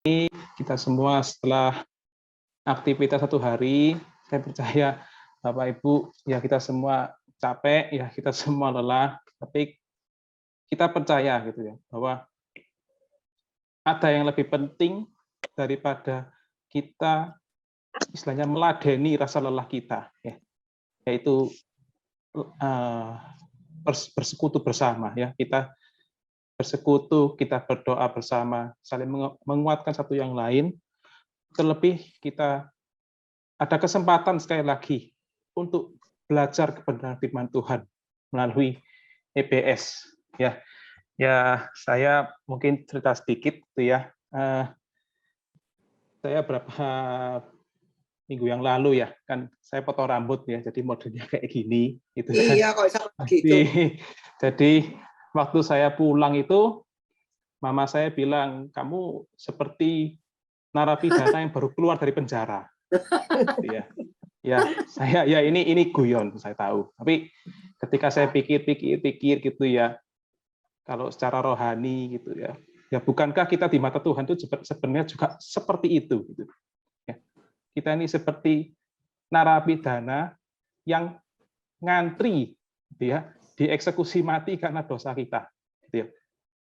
Kita semua setelah aktivitas satu hari, saya percaya Bapak Ibu, ya kita semua capek, ya kita semua lelah, tapi kita percaya gitu ya, bahwa ada yang lebih penting daripada kita istilahnya meladeni rasa lelah kita, ya, yaitu bersekutu bersama, ya kita bersekutu, kita berdoa bersama, saling menguatkan satu yang lain. Terlebih kita ada kesempatan sekali lagi untuk belajar kebenaran firman Tuhan melalui EBS. Ya, saya mungkin cerita sedikit, gitu ya. Saya berapa minggu yang lalu ya, kan saya potong rambut ya, jadi modelnya kayak gini, gitu kan. Iya, kok sama gitu. Jadi waktu saya pulang itu, mama saya bilang, kamu seperti narapidana yang baru keluar dari penjara. Ya, saya ya ini guyon, saya tahu. Tapi ketika saya pikir gitu ya, kalau secara rohani gitu ya, ya bukankah kita di mata Tuhan itu sebenarnya juga seperti itu gitu. Ya. Kita ini seperti narapidana yang ngantri gitu ya, dieksekusi mati karena dosa kita gitu ya.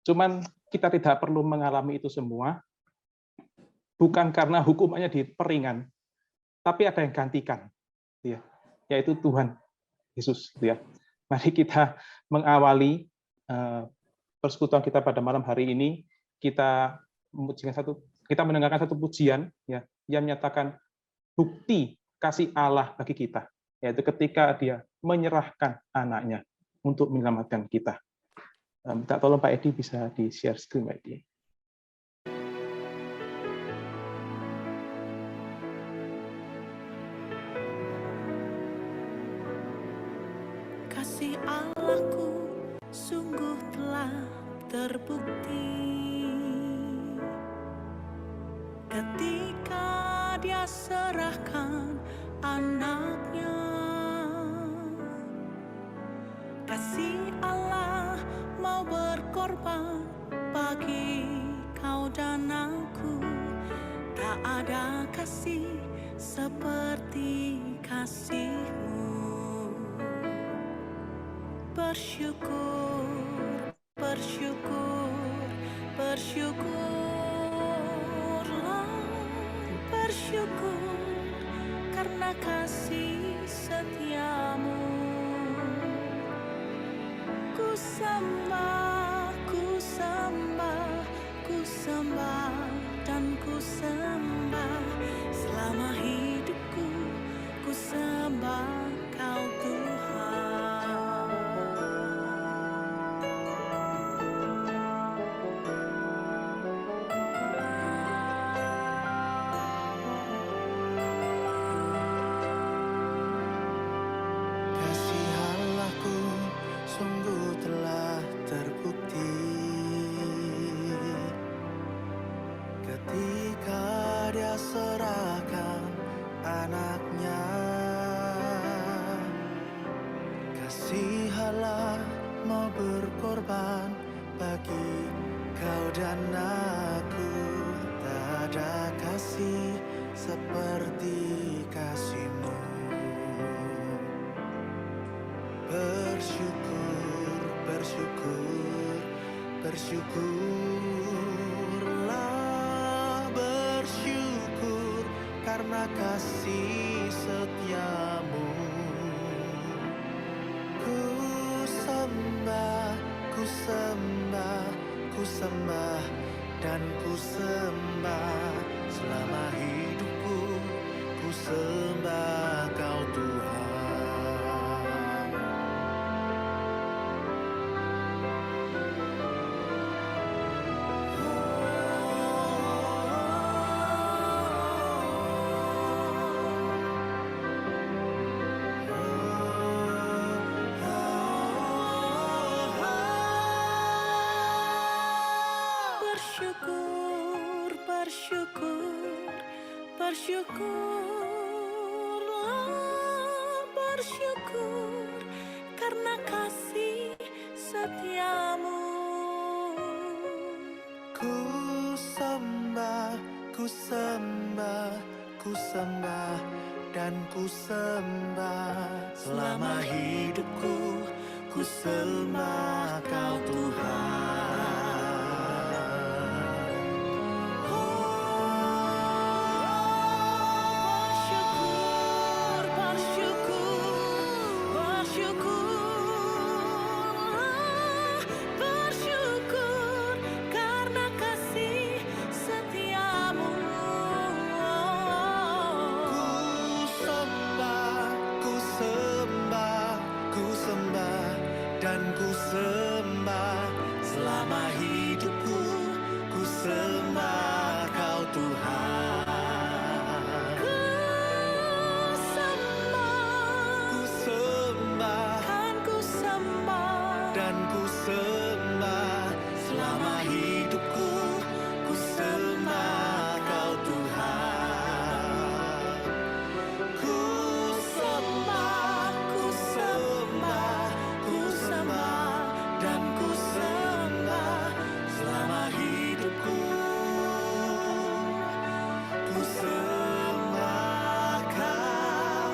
Cuman kita tidak perlu mengalami itu semua, bukan karena hukumannya diperingan, tapi ada yang gantikan, ya, yaitu Tuhan Yesus. Ya. Mari kita mengawali persekutuan kita pada malam hari ini. Kita mendengarkan satu pujian, ya, yang menyatakan bukti kasih Allah bagi kita, yaitu ketika Dia menyerahkan anaknya untuk menyelamatkan kita. Minta tolong Pak Edi bisa di-share screen, Pak Edi. Kasih Allahku sungguh telah terbukti ketika Dia serahkan anaknya. Kasih Allah mau berkorban bagi kau dan aku. Tak ada kasih seperti kasih-Mu. Bersyukur, bersyukur, bersyukurlah, bersyukur karena kasih setia-Mu. Ku sembah, ku sembah, ku sembah dan ku sembah selama hidupku. Ku sembah Kau Tuhan. Serahkan anaknya, kasih Allah mau berkorban bagi kau dan aku. Tak ada kasih seperti kasih-Mu. Bersyukur, bersyukur, bersyukurlah, bersyukur karena kasih setia-Mu. Ku sembah, ku sembah, ku sembah dan ku sembah selama hidupku. Ku sembah Kau Tuhan. Bersyukur, bersyukur, bersyukurlah, bersyukur karena kasih setia-Mu. Ku sembah, ku sembah, ku sembah, dan ku sembah. Selama hidupku, ku sembah Kau Tuhan. Bersyukur karena kasih setiamu. Ku sembah, ku sembah, dan ku sembah. Selama hidupku, ku sembah Kau Tuhan. Ku sembah, Kan ku sembah. dan ku sembah. Selama hidupku, ku sembah Kau Tuhan. Ku sembah, ku sembah, ku sembah, dan ku sembah. Selama hidupku, ku sembah Kau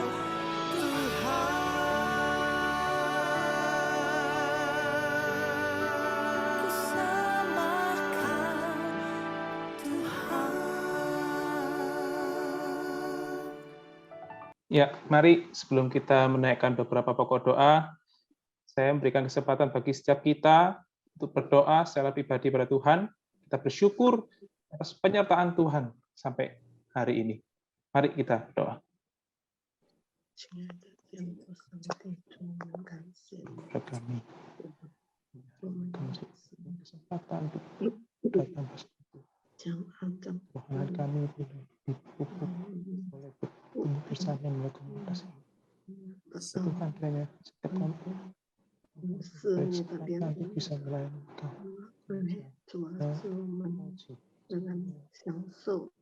Tuhan. Ku sembah Kau, Tuhan. Ya, mari sebelum kita menaikkan beberapa pokok doa, saya memberikan kesempatan bagi setiap kita untuk berdoa secara pribadi pada Tuhan. Kita bersyukur atas penyertaan Tuhan sampai hari ini. Mari kita berdoa. 亲爱的天父上帝，主我们感谢你， Kepada kami, 我们 kami 感谢你， kesempatan untuk datang bersekutu. 将按照 Tuhan kami boleh dipupuk, boleh bertumbuh bersama melalui komunitas ini. 得到 Tuhan kiranya setiap kami 是你的怜 kesempatan 悯，untuk bisa melayani Engkau. 主啊，使我们仍然享受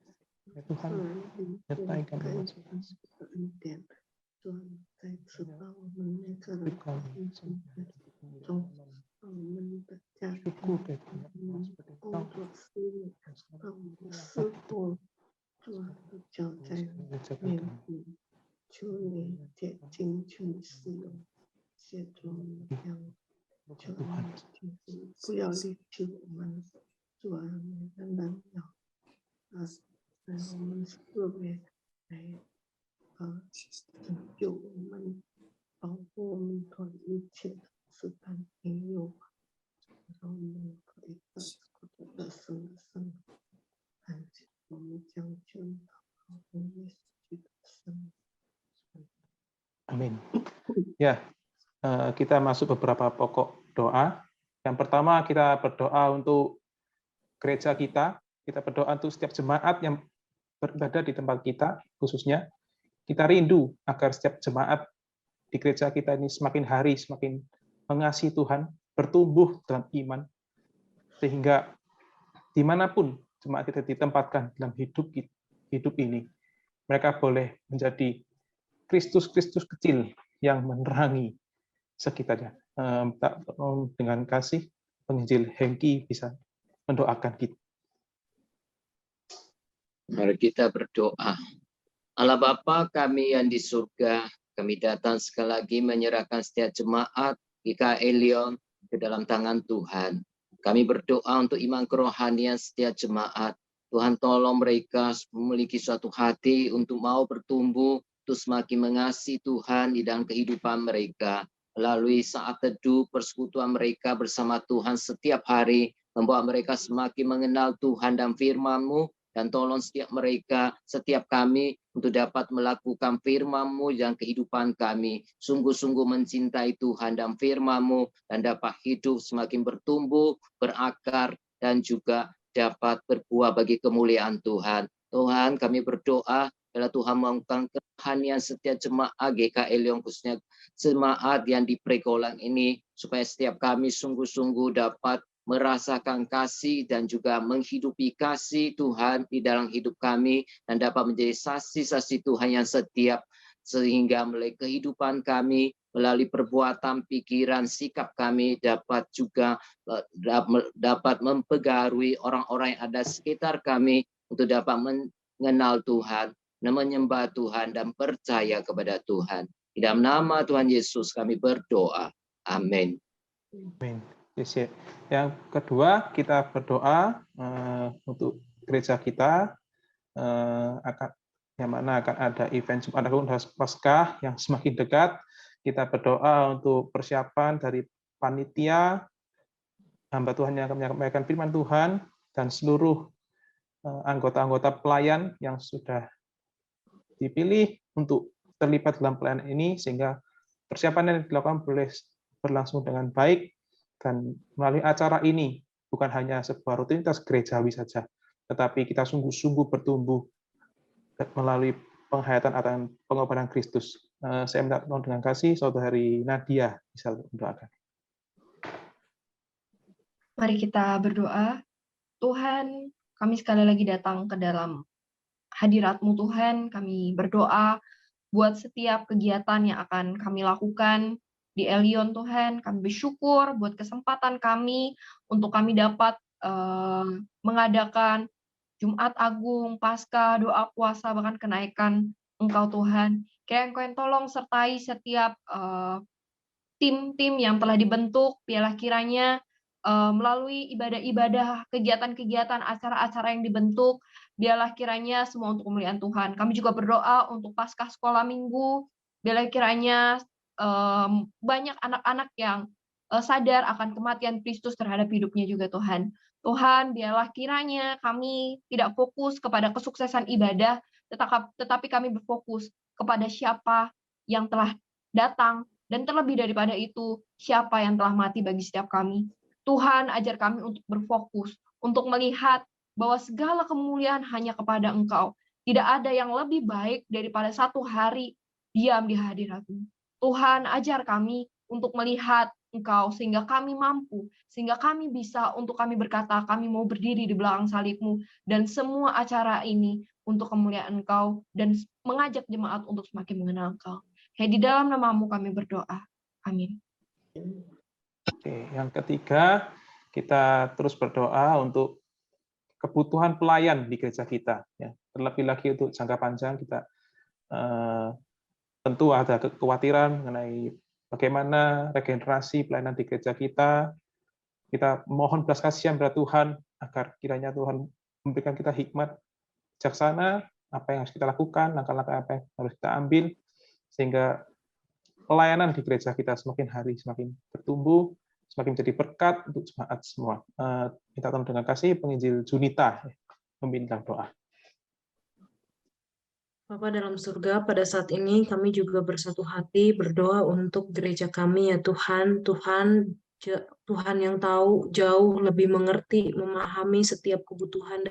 Ya Tuhan, 个人灵 nyertai 性 kami 跟 masing-masing. 的恩典，主啊，再次把我们每个人 Hidup kami 中， semuanya 把我们的家庭、 syukur dari banyak Allah seperti 工 Engkau 作、事业， yang 把 selalu 我们的生活，主啊，都交在 menjaga 面 kami. 前，求你竭尽全使用，协助我们这样。 求 Tuhan, 你不要离弃我们，主啊，每个人要在我们思维来拯救我们，保护我们脱离一切的试探引诱，让我们可以得胜的胜。感谢我们将全祷告奉耶稣基督的圣名。 amin. Ya, kita masuk beberapa pokok doa. Yang pertama kita berdoa untuk gereja kita. Kita berdoa untuk setiap jemaat yang beribadah di tempat kita, khususnya. Kita rindu agar setiap jemaat di gereja kita ini semakin hari semakin mengasihi Tuhan, bertumbuh dalam iman, sehingga dimanapun jemaat kita ditempatkan dalam hidup ini, mereka boleh menjadi Kristus-Kristus kecil yang menerangi sekitarnya. Dengan kasih, penginjil Hengki bisa mendoakan kita. Mari kita berdoa. Allah Bapa kami yang di surga, kami datang sekali lagi menyerahkan setiap jemaat GKI Lyon ke dalam tangan Tuhan. Kami berdoa untuk iman kerohanian setiap jemaat. Tuhan tolong mereka memiliki suatu hati untuk mau bertumbuh, untuk semakin mengasihi Tuhan di dalam kehidupan mereka. Melalui saat teduh, persekutuan mereka bersama Tuhan setiap hari, membawa mereka semakin mengenal Tuhan dan firman-Mu, dan tolong setiap mereka, setiap kami, untuk dapat melakukan firman-Mu dan kehidupan kami. Sungguh-sungguh mencintai Tuhan dan firman-Mu, dan dapat hidup semakin bertumbuh, berakar, dan juga dapat berbuah bagi kemuliaan Tuhan. Tuhan, kami berdoa, adalah Tuhan mengangkat kerohanian setiap jemaat GKI Lyon, khususnya jemaat yang di Pregolan ini, supaya setiap kami sungguh-sungguh dapat merasakan kasih dan juga menghidupi kasih Tuhan di dalam hidup kami, dan dapat menjadi saksi-saksi Tuhan yang setiap, sehingga melalui kehidupan kami, melalui perbuatan, pikiran, sikap kami dapat juga dapat mempengaruhi orang-orang yang ada sekitar kami untuk dapat mengenal Tuhan, menyembah Tuhan, dan percaya kepada Tuhan. Di dalam nama Tuhan Yesus kami berdoa. Amin. Amin. Yes, ya. Yang kedua, kita berdoa untuk gereja kita, yang mana akan ada event Jumat Agung dan Paskah yang semakin dekat. Kita berdoa untuk persiapan dari panitia, hamba Tuhan yang akan menyampaikan firman Tuhan, dan seluruh anggota-anggota pelayan yang sudah dipilih untuk terlibat dalam pelayanan ini, sehingga persiapan yang dilakukan boleh berlangsung dengan baik, dan melalui acara ini bukan hanya sebuah rutinitas gerejawi saja, tetapi kita sungguh-sungguh bertumbuh melalui penghayatan atau pengorbanan Kristus. Saya minta tolong dengan kasih, Saudari Nadia bisa mendoakan. Mari kita berdoa. Tuhan, kami sekali lagi datang ke dalam hadirat-Mu Tuhan. Kami berdoa buat setiap kegiatan yang akan kami lakukan di Elion Tuhan. Kami bersyukur buat kesempatan kami untuk kami dapat mengadakan Jumat Agung, Paskah, doa puasa, bahkan kenaikan Engkau Tuhan. Kiranya Engkau yang tolong sertai setiap tim-tim yang telah dibentuk, biarlah kiranya melalui ibadah-ibadah, kegiatan-kegiatan, acara-acara yang dibentuk, biarlah kiranya semua untuk kemuliaan Tuhan. Kami juga berdoa untuk Paskah sekolah minggu, biarlah kiranya banyak anak-anak yang sadar akan kematian Kristus terhadap hidupnya juga Tuhan. Tuhan, biarlah kiranya kami tidak fokus kepada kesuksesan ibadah, tetapi kami berfokus kepada siapa yang telah datang, dan terlebih daripada itu, siapa yang telah mati bagi setiap kami. Tuhan, ajar kami untuk berfokus, untuk melihat bahwa segala kemuliaan hanya kepada Engkau. Tidak ada yang lebih baik daripada satu hari diam di hadirat-Mu. Tuhan, ajar kami untuk melihat Engkau, sehingga kami mampu, sehingga kami bisa untuk kami berkata, kami mau berdiri di belakang salib-Mu, dan semua acara ini untuk kemuliaan Engkau, dan mengajak jemaat untuk semakin mengenal Engkau. Di dalam nama-Mu kami berdoa. Amin. Oke, yang ketiga, kita terus berdoa untuk kebutuhan pelayan di gereja kita. Ya. Terlebih lagi untuk jangka panjang, kita tentu ada kekhawatiran mengenai bagaimana regenerasi pelayanan di gereja kita. Kita mohon belas kasihan kepada Tuhan, agar kiranya Tuhan memberikan kita hikmat bijaksana, apa yang harus kita lakukan, langkah-langkah apa yang harus kita ambil, sehingga pelayanan di gereja kita semakin hari semakin bertumbuh, semakin menjadi berkat untuk jemaat semua. Minta tolong dengan kasih penginjil Junita memimpin doa. Bapa dalam surga, pada saat ini kami juga bersatu hati berdoa untuk gereja kami ya Tuhan. Tuhan yang tahu jauh lebih mengerti, memahami setiap kebutuhan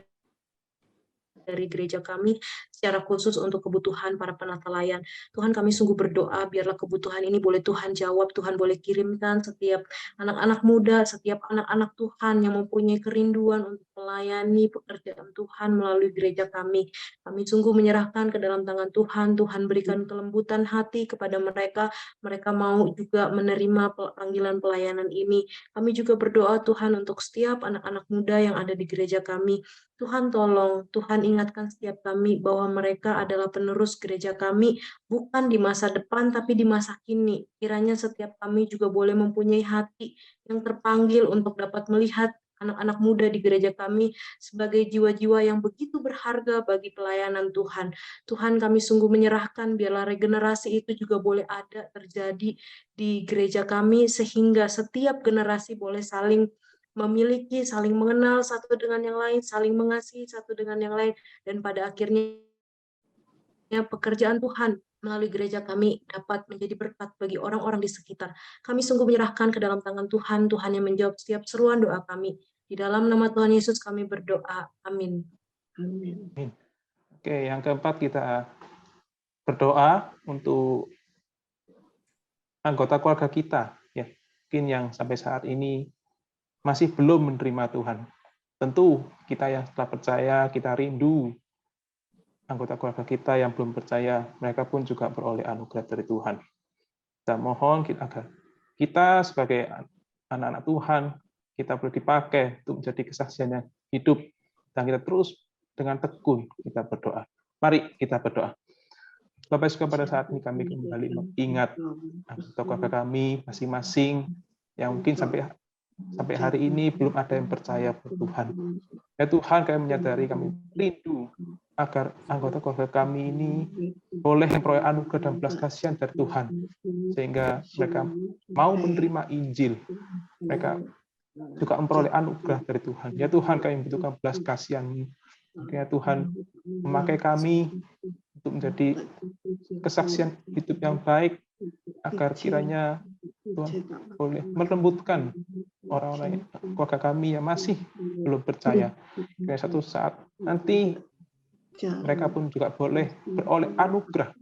dari gereja kami, secara khusus untuk kebutuhan para penata layan. Tuhan, kami sungguh berdoa biarlah kebutuhan ini boleh Tuhan jawab, Tuhan boleh kirimkan setiap anak-anak muda, setiap anak-anak Tuhan yang mempunyai kerinduan untuk melayani pekerjaan Tuhan melalui gereja kami. Kami sungguh menyerahkan ke dalam tangan Tuhan. Tuhan berikan kelembutan hati kepada mereka. Mereka mau juga menerima panggilan pelayanan ini. Kami juga berdoa Tuhan untuk setiap anak-anak muda yang ada di gereja kami. Tuhan tolong, Tuhan ingatkan setiap kami bahwa mereka adalah penerus gereja kami, bukan di masa depan tapi di masa kini. Kiranya setiap kami juga boleh mempunyai hati yang terpanggil untuk dapat melihat anak-anak muda di gereja kami sebagai jiwa-jiwa yang begitu berharga bagi pelayanan Tuhan. Tuhan, kami sungguh menyerahkan biarlah regenerasi itu juga boleh ada terjadi di gereja kami, sehingga setiap generasi boleh saling memiliki, saling mengenal satu dengan yang lain, saling mengasihi satu dengan yang lain, dan pada akhirnya pekerjaan Tuhan melalui gereja kami dapat menjadi berkat bagi orang-orang di sekitar. Kami sungguh menyerahkan ke dalam tangan Tuhan, Tuhan yang menjawab setiap seruan doa kami. Di dalam nama Tuhan Yesus kami berdoa. Amin. Amin. Oke, yang keempat kita berdoa untuk anggota keluarga kita, ya, mungkin yang sampai saat ini masih belum menerima Tuhan. Tentu kita yang telah percaya, kita rindu anggota keluarga kita yang belum percaya, mereka pun juga beroleh anugerah dari Tuhan. Kita mohon agar kita sebagai anak-anak Tuhan, kita boleh dipakai untuk menjadi kesaksian yang hidup, dan kita terus dengan tekun kita berdoa. Mari kita berdoa. Bapak Yesus, pada saat ini kami kembali mengingat anggota keluarga kami masing-masing yang mungkin sampai hari ini belum ada yang percaya pada Tuhan. Ya Tuhan, kami menyadari kami rindu agar anggota keluarga kami ini boleh memperoleh anugerah dan belas kasihan dari Tuhan, sehingga mereka mau menerima Injil, mereka juga memperoleh anugerah dari Tuhan. Ya Tuhan, kami membutuhkan belas kasihan-Mu. Ya Tuhan, memakai kami untuk menjadi kesaksian hidup yang baik, agar kiranya Tuhan boleh melembutkan orang-orang keluarga kami yang masih belum percaya. Kiranya satu saat nanti mereka pun juga boleh beroleh anugerah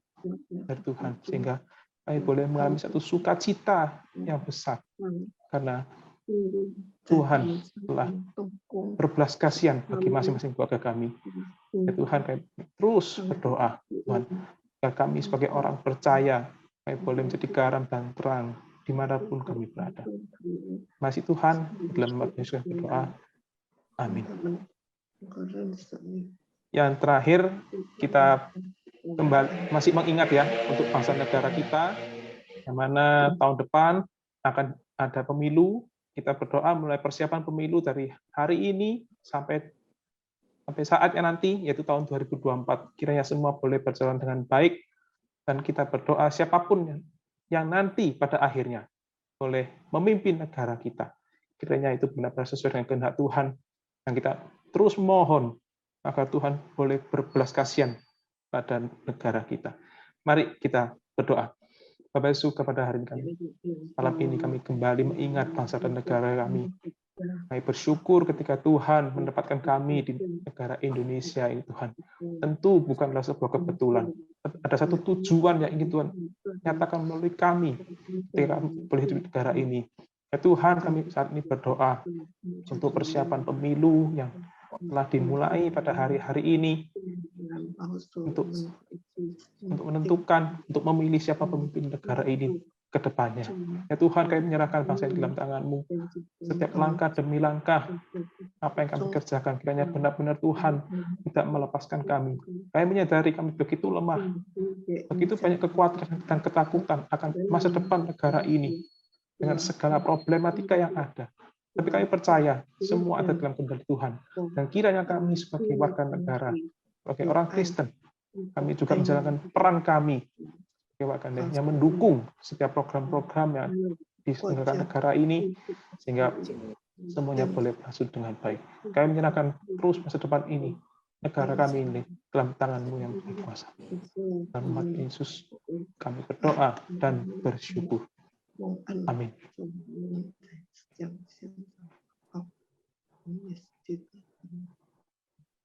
dari Tuhan, sehingga kami boleh mengalami satu sukacita yang besar, karena Tuhan telah berbelas kasihan bagi masing-masing keluarga kami. Ya Tuhan, kami terus berdoa, Tuhan, agar kami sebagai orang percaya, kami boleh menjadi garam dan terang dimanapun kami berada. Masih Tuhan, dalam nama Yesus kami berdoa. Amin. Yang terakhir, kita kembali masih mengingat ya untuk bangsa negara kita, yang mana tahun depan akan ada pemilu. Kita berdoa mulai persiapan pemilu dari hari ini sampai saatnya nanti, yaitu tahun 2024. Kiranya semua boleh berjalan dengan baik, dan kita berdoa siapapun yang nanti pada akhirnya boleh memimpin negara kita. Kiranya itu benar-benar sesuai dengan kehendak Tuhan, yang kita terus mohon agar Tuhan boleh berbelas kasihan pada negara kita. Mari kita berdoa. Bapak Yesus, kepada hari ini malam ini kami kembali mengingat bangsa dan negara kami. Kami bersyukur ketika Tuhan menempatkan kami di negara Indonesia ini, Tuhan. Tentu bukanlah sebuah kebetulan. Ada satu tujuan yang ingin Tuhan nyatakan melalui kami ketika kami boleh hidup di negara ini. Ya Tuhan, kami saat ini berdoa untuk persiapan pemilu yang telah dimulai pada hari-hari ini, untuk menentukan, untuk memilih siapa pemimpin negara ini ke depannya. Ya Tuhan, kami menyerahkan bangsa ini dalam tangan-Mu. Setiap langkah demi langkah, apa yang kami kerjakan, kiranya benar-benar Tuhan tidak melepaskan kami. Kami menyadari kami begitu lemah, begitu banyak kekhawatiran dan ketakutan akan masa depan negara ini, dengan segala problematika yang ada. Tapi kami percaya semua ada dalam kendali Tuhan. Dan kiranya kami sebagai warga negara, sebagai orang Kristen, kami juga menjalankan peran kami sebagai warga negara yang mendukung setiap program-program yang diselenggarakan negara ini, sehingga semuanya boleh berlangsung dengan baik. Kami menyerahkan terus masa depan ini, negara kami ini, dalam tangan-Mu yang berkuasa. Dalam nama Yesus kami berdoa dan bersyukur. Amin.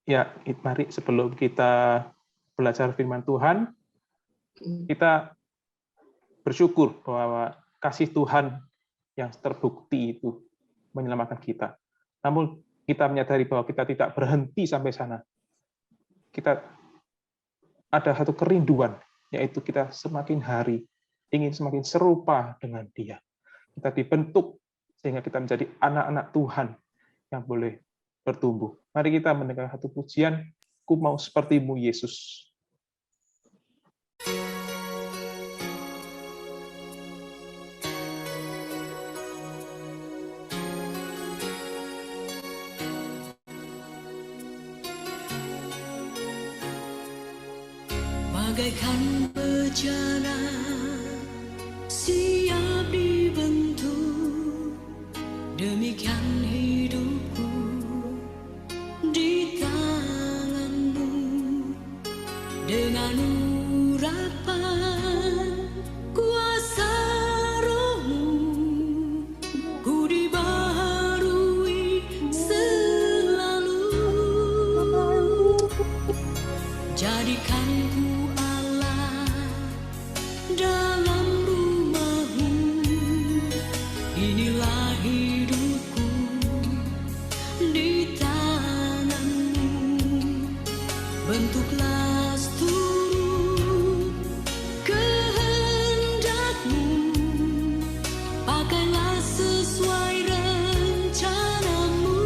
Ya, mari sebelum kita belajar firman Tuhan, kita bersyukur bahwa kasih Tuhan yang terbukti itu menyelamatkan kita. Namun kita menyadari bahwa kita tidak berhenti sampai sana. Kita ada satu kerinduan, yaitu kita semakin hari ingin semakin serupa dengan Dia. Kita dibentuk sehingga kita menjadi anak-anak Tuhan yang boleh bertumbuh. Mari kita mendengar satu pujian, Ku Mau Seperti-Mu Yesus. Bagaikan bejana siap dibentuk, demikian hidupku di tangan-Mu. Dengan urapan kuasa Roh-Mu, ku dibaharui selalu. Jadikan dalam rumah-Mu, inilah hidupku di tangan-Mu. Bentuklah seturut kehendak-Mu, pakailah sesuai rencana-Mu.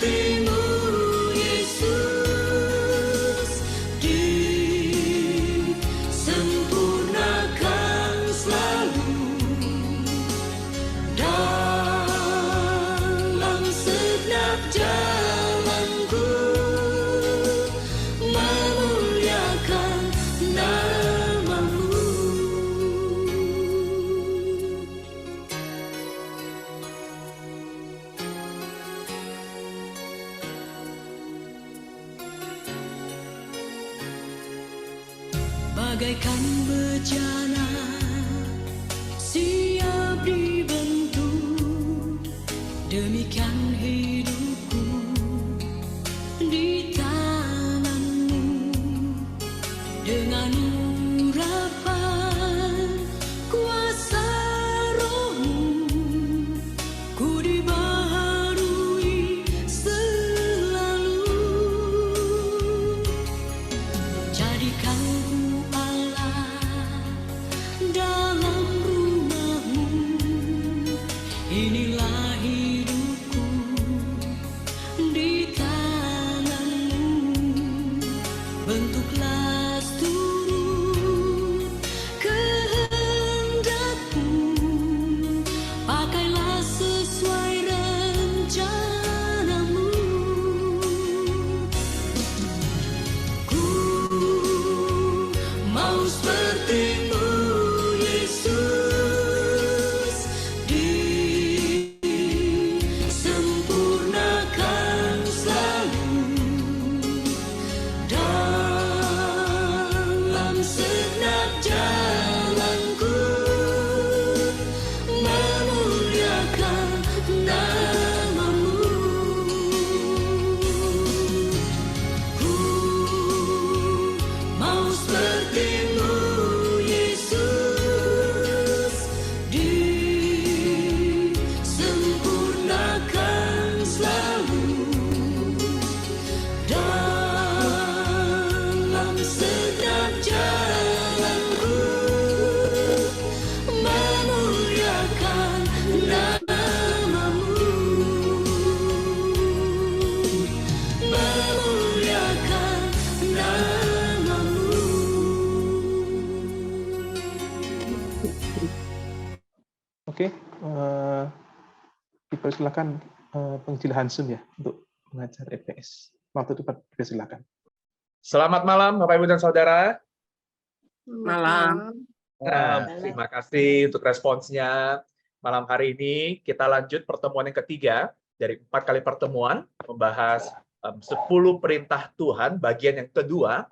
sepertimu Yesus, disempurnakan selalu dalam segenap jalanku, memuliakan nama-Mu. Bagaikan bejana siap dibentuk, demikian hidupku di tangan-Mu. Dengan urapan kuasa Roh-Mu, ku dibaharui selalu. Jadikan ku Allah dalam rumah-Mu, inilah hidupku di tangan-Mu. Bentuklah seluruh kehendak-Mu, pakailah sesuai rencana-Mu. Ku mau seperti-Mu Yesus, disempurnakan selalu dalam segenap jalanku, memuliakan nama-Mu. Ku mau seperti-Mu Yesus, disempurnakan selalu dalam segenap jalanku, memuliakan nama-Mu, memuliakan nama-Mu. Oke, dipersilakan Penginjil Hansun ya untuk mengajar EPS. Waktu itu dipersilakan. Selamat malam, Bapak Ibu dan Saudara. Malam. Terima kasih untuk responsnya. Malam hari ini kita lanjut pertemuan yang ketiga dari 4 kali pertemuan, membahas 10 perintah Tuhan, bagian yang kedua.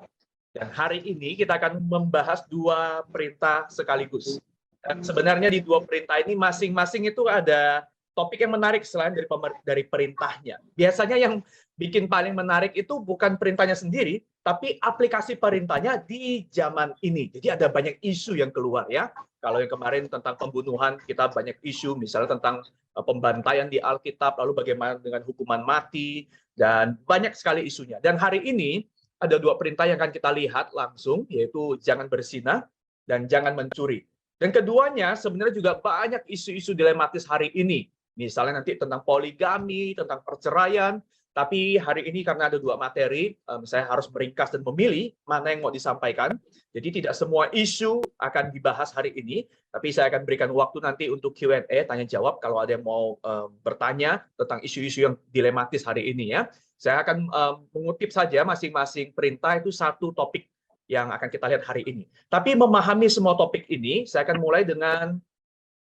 Dan hari ini kita akan membahas 2 perintah sekaligus. Dan sebenarnya di 2 perintah ini masing-masing itu ada topik yang menarik selain dari perintahnya. Biasanya yang bikin paling menarik itu bukan perintahnya sendiri, tapi aplikasi perintahnya di zaman ini. Jadi ada banyak isu yang keluar ya. Kalau yang kemarin tentang pembunuhan, kita banyak isu, misalnya tentang pembantaian di Alkitab, lalu bagaimana dengan hukuman mati, dan banyak sekali isunya. Dan hari ini ada 2 perintah yang akan kita lihat langsung, yaitu jangan berzina dan jangan mencuri. Dan keduanya sebenarnya juga banyak isu-isu dilematis hari ini. Misalnya nanti tentang poligami, tentang perceraian. Tapi hari ini karena ada 2 materi, saya harus meringkas dan memilih mana yang mau disampaikan. Jadi tidak semua isu akan dibahas hari ini, tapi saya akan berikan waktu nanti untuk Q&A, tanya jawab kalau ada yang mau bertanya tentang isu-isu yang dilematis hari ini ya. Saya akan mengutip saja masing-masing perintah itu 1 topik yang akan kita lihat hari ini. Tapi memahami semua topik ini, saya akan mulai dengan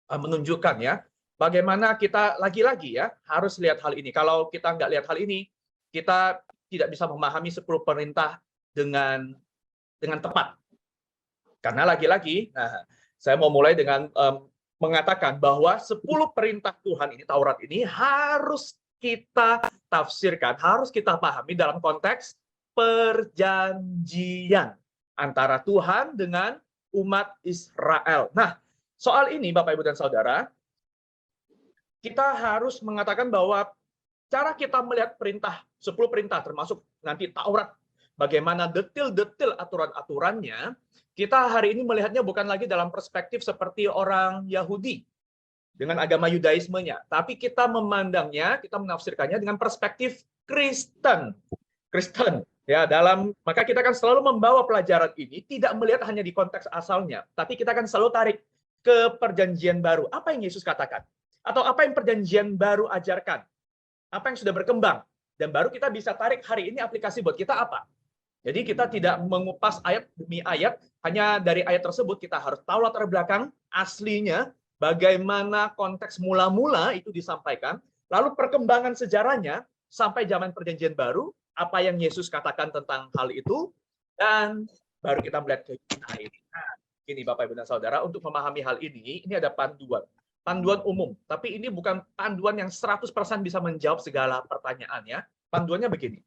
menunjukkan ya, bagaimana kita lagi-lagi ya harus lihat hal ini. Kalau kita nggak lihat hal ini, kita tidak bisa memahami 10 perintah dengan tepat. Karena lagi-lagi, nah, saya mau mulai dengan mengatakan bahwa 10 perintah Tuhan ini, Taurat ini harus kita tafsirkan, harus kita pahami dalam konteks perjanjian antara Tuhan dengan umat Israel. Nah, soal ini Bapak Ibu dan Saudara, kita harus mengatakan bahwa cara kita melihat perintah, 10 perintah termasuk nanti Taurat, bagaimana detil-detil aturan-aturannya, kita hari ini melihatnya bukan lagi dalam perspektif seperti orang Yahudi. dengan agama Yudaismenya, tapi kita memandangnya, kita menafsirkannya dengan perspektif Kristen. Ya, maka kita akan selalu membawa pelajaran ini tidak melihat hanya di konteks asalnya, tapi kita akan selalu tarik ke perjanjian baru. Apa yang Yesus katakan? Atau apa yang perjanjian baru ajarkan? Apa yang sudah berkembang? Dan baru kita bisa tarik hari ini aplikasi buat kita apa? Jadi kita tidak mengupas ayat demi ayat, hanya dari ayat tersebut kita harus tahu latar belakang aslinya, bagaimana konteks mula-mula itu disampaikan, lalu perkembangan sejarahnya sampai zaman perjanjian baru, apa yang Yesus katakan tentang hal itu, dan baru kita melihat ke ini. Nah, ini Bapak Ibu dan Saudara, untuk memahami hal ini ada panduan umum, tapi ini bukan panduan yang 100% bisa menjawab segala pertanyaannya. Panduannya begini.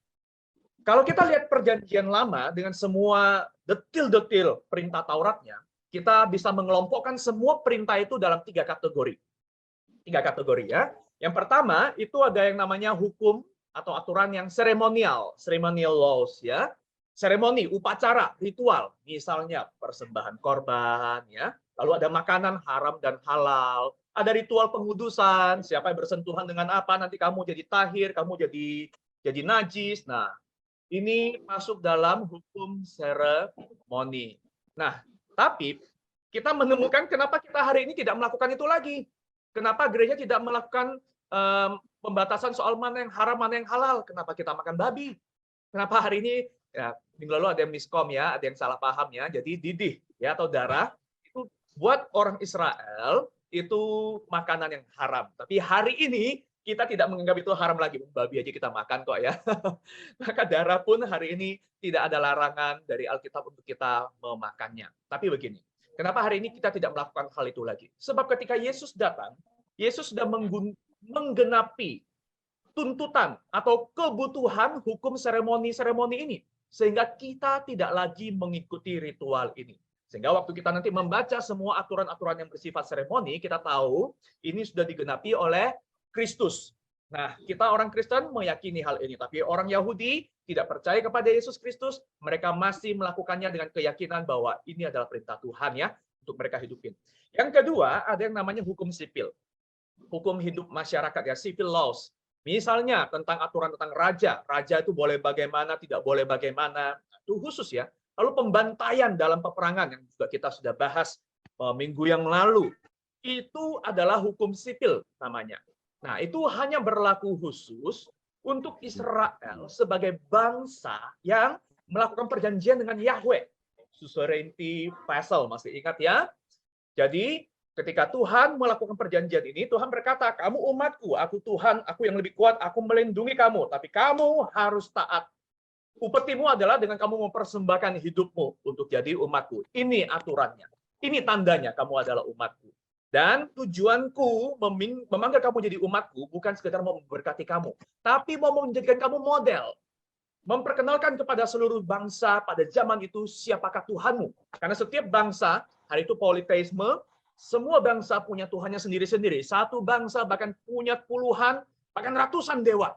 Kalau kita lihat perjanjian lama dengan semua detil-detil perintah Tauratnya, kita bisa mengelompokkan semua perintah itu dalam 3 kategori. 3 kategori ya. Yang pertama itu ada yang namanya hukum atau aturan yang ceremonial laws ya. Seremoni, upacara, ritual, misalnya persembahan korban ya. Lalu ada makanan haram dan halal, ada ritual pengudusan, siapa yang bersentuhan dengan apa nanti kamu jadi tahir, kamu jadi najis. Nah, ini masuk dalam hukum seremoni. Nah, tapi kita menemukan kenapa kita hari ini tidak melakukan itu lagi. Kenapa gereja tidak melakukan pembatasan soal mana yang haram, mana yang halal. Kenapa kita makan babi? Kenapa hari ini, ya, minggu lalu ada yang miskom ya, ada yang salah paham ya. Jadi didih ya atau darah itu buat orang Israel itu makanan yang haram. Tapi hari ini kita tidak menganggap itu haram lagi. Babi aja kita makan kok ya. Maka darah pun hari ini tidak ada larangan dari Alkitab untuk kita memakannya. Tapi begini, kenapa hari ini kita tidak melakukan hal itu lagi? Sebab ketika Yesus datang, Yesus sudah menggenapi tuntutan atau kebutuhan hukum seremoni ini. Sehingga kita tidak lagi mengikuti ritual ini. Sehingga waktu kita nanti membaca semua aturan-aturan yang bersifat seremoni, kita tahu ini sudah digenapi oleh Kristus. Nah, kita orang Kristen meyakini hal ini. Tapi orang Yahudi tidak percaya kepada Yesus Kristus. Mereka masih melakukannya dengan keyakinan bahwa ini adalah perintah Tuhan ya untuk mereka hidupin. Yang kedua, ada yang namanya hukum sipil. Hukum hidup masyarakat ya, civil laws. Misalnya tentang aturan tentang raja itu boleh bagaimana, tidak boleh bagaimana, itu khusus ya. Lalu pembantaian dalam peperangan yang juga kita sudah bahas minggu yang lalu, itu adalah hukum sipil namanya. Nah, itu hanya berlaku khusus untuk Israel sebagai bangsa yang melakukan perjanjian dengan Yahweh. Suzerainty Vassal, masih ingat ya? Jadi ketika Tuhan melakukan perjanjian ini, Tuhan berkata, kamu umatku, aku Tuhan, aku yang lebih kuat, aku melindungi kamu, tapi kamu harus taat. Upetimu adalah dengan kamu mempersembahkan hidupmu untuk jadi umatku. Ini aturannya. Ini tandanya kamu adalah umatku. Dan tujuanku memanggil kamu jadi umatku bukan sekedar mau memberkati kamu, tapi mau menjadikan kamu model. Memperkenalkan kepada seluruh bangsa pada zaman itu siapakah Tuhanmu. Karena setiap bangsa, hari itu politeisme, semua bangsa punya Tuhannya sendiri-sendiri. Satu bangsa bahkan punya puluhan, bahkan ratusan dewa.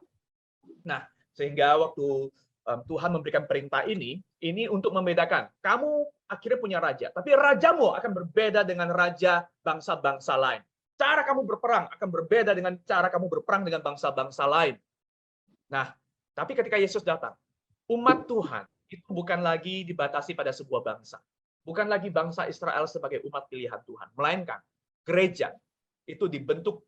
Nah, sehingga waktu Tuhan memberikan perintah ini untuk membedakan. Kamu akhirnya punya raja, tapi rajamu akan berbeda dengan raja bangsa-bangsa lain. Cara kamu berperang akan berbeda dengan cara kamu berperang dengan bangsa-bangsa lain. Nah, tapi ketika Yesus datang, umat Tuhan itu bukan lagi dibatasi pada sebuah bangsa. Bukan lagi bangsa Israel sebagai umat pilihan Tuhan, melainkan gereja itu dibentuk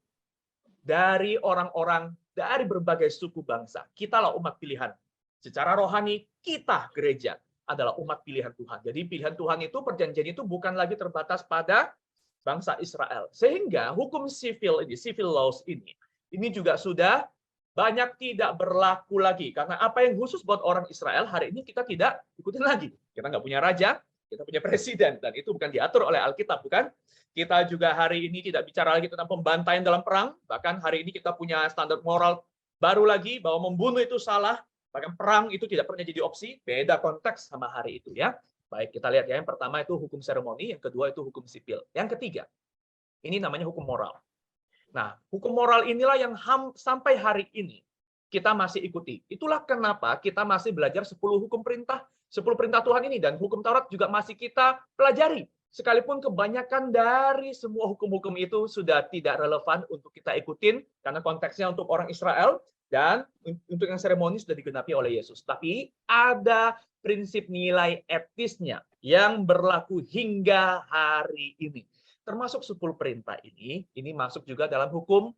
dari orang-orang dari berbagai suku bangsa. Kitalah umat pilihan. Secara rohani, kita gereja adalah umat pilihan Tuhan. Jadi pilihan Tuhan itu, perjanjian itu bukan lagi terbatas pada bangsa Israel. Sehingga hukum civil laws ini juga sudah banyak tidak berlaku lagi. Karena apa yang khusus buat orang Israel, hari ini kita tidak ikutin lagi. Kita nggak punya raja, kita punya presiden, dan itu bukan diatur oleh Alkitab, bukan? Kita juga hari ini tidak bicara lagi tentang pembantaian dalam perang, bahkan hari ini kita punya standar moral baru lagi, bahwa membunuh itu salah, bahkan perang itu tidak pernah jadi opsi, beda konteks sama hari itu ya. Baik, kita lihat ya, yang pertama itu hukum seremoni, yang kedua itu hukum sipil. Yang ketiga, ini namanya hukum moral. Nah, hukum moral inilah yang sampai hari ini kita masih ikuti. Itulah kenapa kita masih belajar 10 hukum perintah, 10 perintah Tuhan ini, dan hukum Taurat juga masih kita pelajari. sekalipun kebanyakan dari semua hukum-hukum itu sudah tidak relevan untuk kita ikutin, karena konteksnya untuk orang Israel, dan untuk yang seremoni sudah digenapi oleh Yesus. Tapi ada prinsip nilai etisnya yang berlaku hingga hari ini. Termasuk 10 perintah ini masuk juga dalam hukum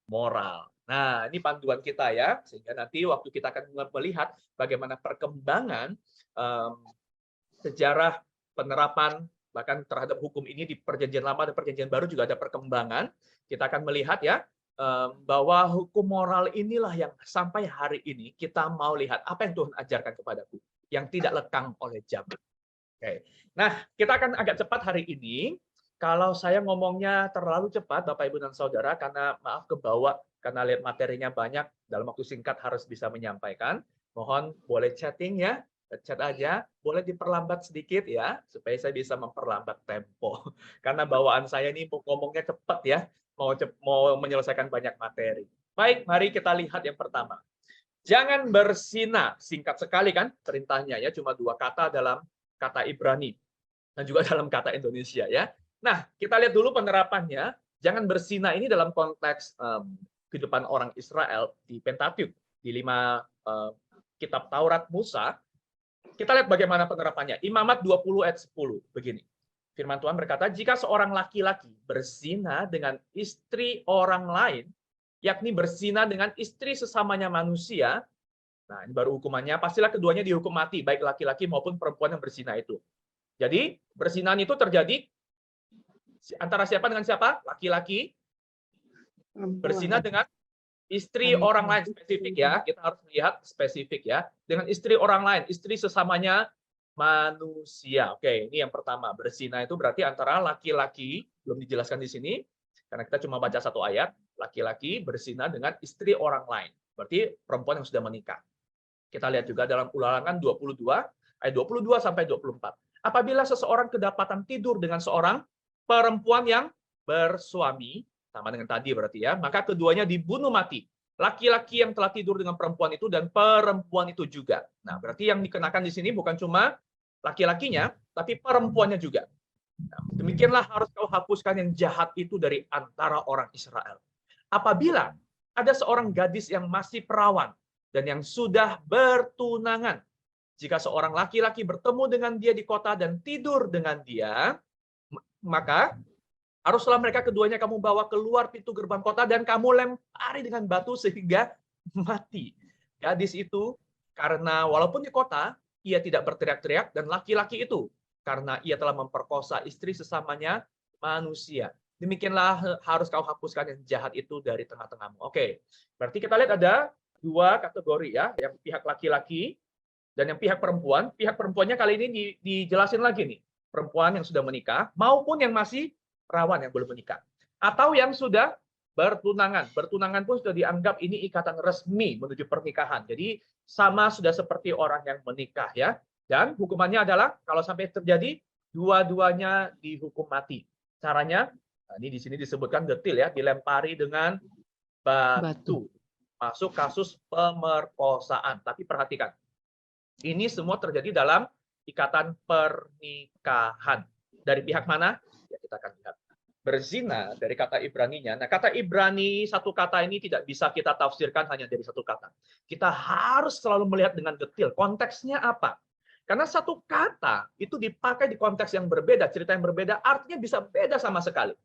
moral. Nah, ini panduan kita ya, sehingga nanti waktu kita akan melihat bagaimana perkembangan sejarah penerapan bahkan terhadap hukum ini di Perjanjian Lama dan Perjanjian Baru juga ada perkembangan. Kita akan melihat ya bahwa hukum moral inilah yang sampai hari ini kita mau lihat apa yang Tuhan ajarkan kepadaku yang tidak lekang oleh zaman. Oke. Nah, kita akan agak cepat hari ini. Kalau saya ngomongnya terlalu cepat, Bapak, Ibu, dan Saudara, karena maaf kebawa, karena lihat materinya banyak, dalam waktu singkat harus bisa menyampaikan. Mohon boleh chatting ya, chat aja, boleh diperlambat sedikit ya, supaya saya bisa memperlambat tempo. Karena bawaan saya ini ngomongnya cepat ya, mau menyelesaikan banyak materi. Baik, mari kita lihat yang pertama. Jangan berzina, singkat sekali kan perintahnya ya, cuma 2 kata dalam kata Ibrani dan juga dalam kata Indonesia ya. Nah, kita lihat dulu penerapannya. Jangan berzina ini dalam konteks kehidupan orang Israel di Pentateuch, di 5 kitab Taurat Musa. Kita lihat bagaimana penerapannya. Imamat 20 ayat 10 begini. Firman Tuhan berkata, jika seorang laki-laki berzina dengan istri orang lain, yakni berzina dengan istri sesamanya manusia, nah ini baru hukumannya, pastilah keduanya dihukum mati, baik laki-laki maupun perempuan yang berzina itu. Jadi, perzinahan itu terjadi antara siapa dengan siapa? Laki-laki berzina dengan istri orang lain, spesifik ya, kita harus melihat spesifik ya, dengan istri orang lain, istri sesamanya manusia. Oke, ini yang pertama, berzina itu berarti antara laki-laki, belum dijelaskan di sini, karena kita cuma baca 1 ayat, laki-laki berzina dengan istri orang lain, berarti perempuan yang sudah menikah. Kita lihat juga dalam Ulangan 22, ayat 22 sampai 24. Apabila seseorang kedapatan tidur dengan seorang perempuan yang bersuami, sama dengan tadi berarti ya, maka keduanya dibunuh mati. Laki-laki yang telah tidur dengan perempuan itu dan perempuan itu juga. Nah, berarti yang dikenakan di sini bukan cuma laki-lakinya, tapi perempuannya juga. Nah, demikianlah harus kau hapuskan yang jahat itu dari antara orang Israel. Apabila ada seorang gadis yang masih perawan dan yang sudah bertunangan, jika seorang laki-laki bertemu dengan dia di kota dan tidur dengan dia, maka haruslah mereka keduanya kamu bawa keluar pintu gerbang kota dan kamu lempari dengan batu sehingga mati. Gadis itu karena walaupun di kota, ia tidak berteriak-teriak, dan laki-laki itu karena ia telah memperkosa istri sesamanya manusia. Demikianlah harus kau hapuskan yang jahat itu dari tengah-tengahmu. Oke, berarti kita lihat ada 2 kategori ya, yang pihak laki-laki dan yang pihak perempuan. Pihak perempuannya kali ini dijelasin lagi nih, perempuan yang sudah menikah maupun yang masih perawan yang belum menikah, atau yang sudah bertunangan. Bertunangan pun sudah dianggap ini ikatan resmi menuju pernikahan. Jadi sama sudah seperti orang yang menikah ya. Dan hukumannya adalah kalau sampai terjadi dua-duanya dihukum mati. Caranya, nah ini di sini disebutkan detil ya, dilempari dengan batu. Masuk kasus pemerkosaan. Tapi perhatikan, ini semua terjadi dalam ikatan pernikahan. Dari pihak mana? Ya, kita akan lihat. Berzina dari kata Ibraninya. Nah, kata Ibrani, satu kata ini tidak bisa kita tafsirkan hanya dari satu kata. Kita harus selalu melihat dengan detail. Konteksnya apa? Karena satu kata itu dipakai di konteks yang berbeda, cerita yang berbeda, artinya bisa beda sama sekali.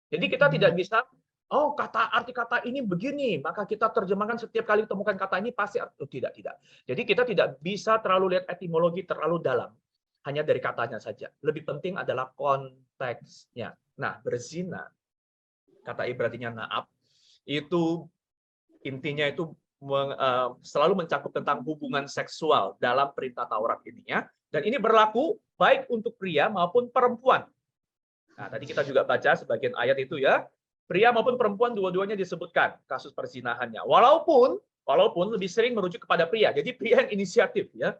Jadi kita tidak bisa, oh arti kata ini begini, maka kita terjemahkan setiap kali temukan kata ini pasti, tidak. Jadi kita tidak bisa terlalu lihat etimologi terlalu dalam. Hanya dari katanya saja. Lebih penting adalah konteksnya. Nah, berzina, kata Ibraninya na'ab, itu intinya itu selalu mencakup tentang hubungan seksual dalam perintah Taurat ini ya. Dan ini berlaku baik untuk pria maupun perempuan. Nah, tadi kita juga baca sebagian ayat itu ya. Pria maupun perempuan dua-duanya disebutkan kasus perzinahannya. Walaupun lebih sering merujuk kepada pria. Jadi pria yang inisiatif ya.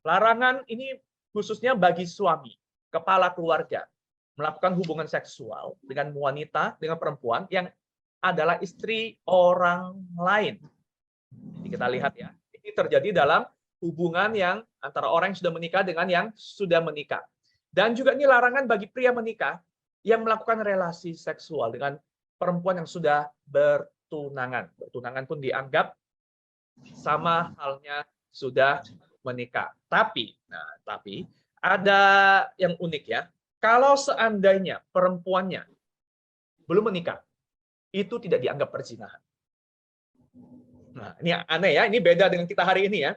Larangan ini khususnya bagi suami, kepala keluarga, melakukan hubungan seksual dengan wanita, dengan perempuan yang adalah istri orang lain. Jadi kita lihat ya, ini terjadi dalam hubungan yang antara orang yang sudah menikah dengan yang sudah menikah. Dan juga ini larangan bagi pria menikah yang melakukan relasi seksual dengan perempuan yang sudah bertunangan. Bertunangan pun dianggap sama halnya sudah menikah. Tapi ada yang unik ya. Kalau seandainya perempuannya belum menikah, itu tidak dianggap perzinahan. Nah, ini aneh ya, ini beda dengan kita hari ini ya.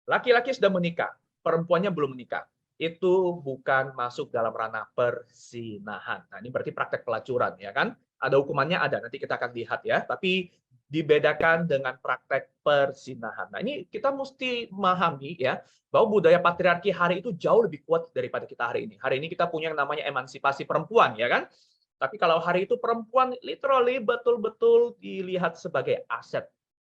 Laki-laki sudah menikah, perempuannya belum menikah. Itu bukan masuk dalam ranah perzinahan. Nah, ini berarti praktek pelacuran ya kan? Ada hukumannya ada, nanti kita akan lihat ya. Tapi dibedakan dengan praktek perzinahan. Nah, ini kita mesti memahami ya bahwa budaya patriarki hari itu jauh lebih kuat daripada kita hari ini. Hari ini kita punya yang namanya emansipasi perempuan ya kan? Tapi kalau hari itu perempuan literally betul-betul dilihat sebagai aset.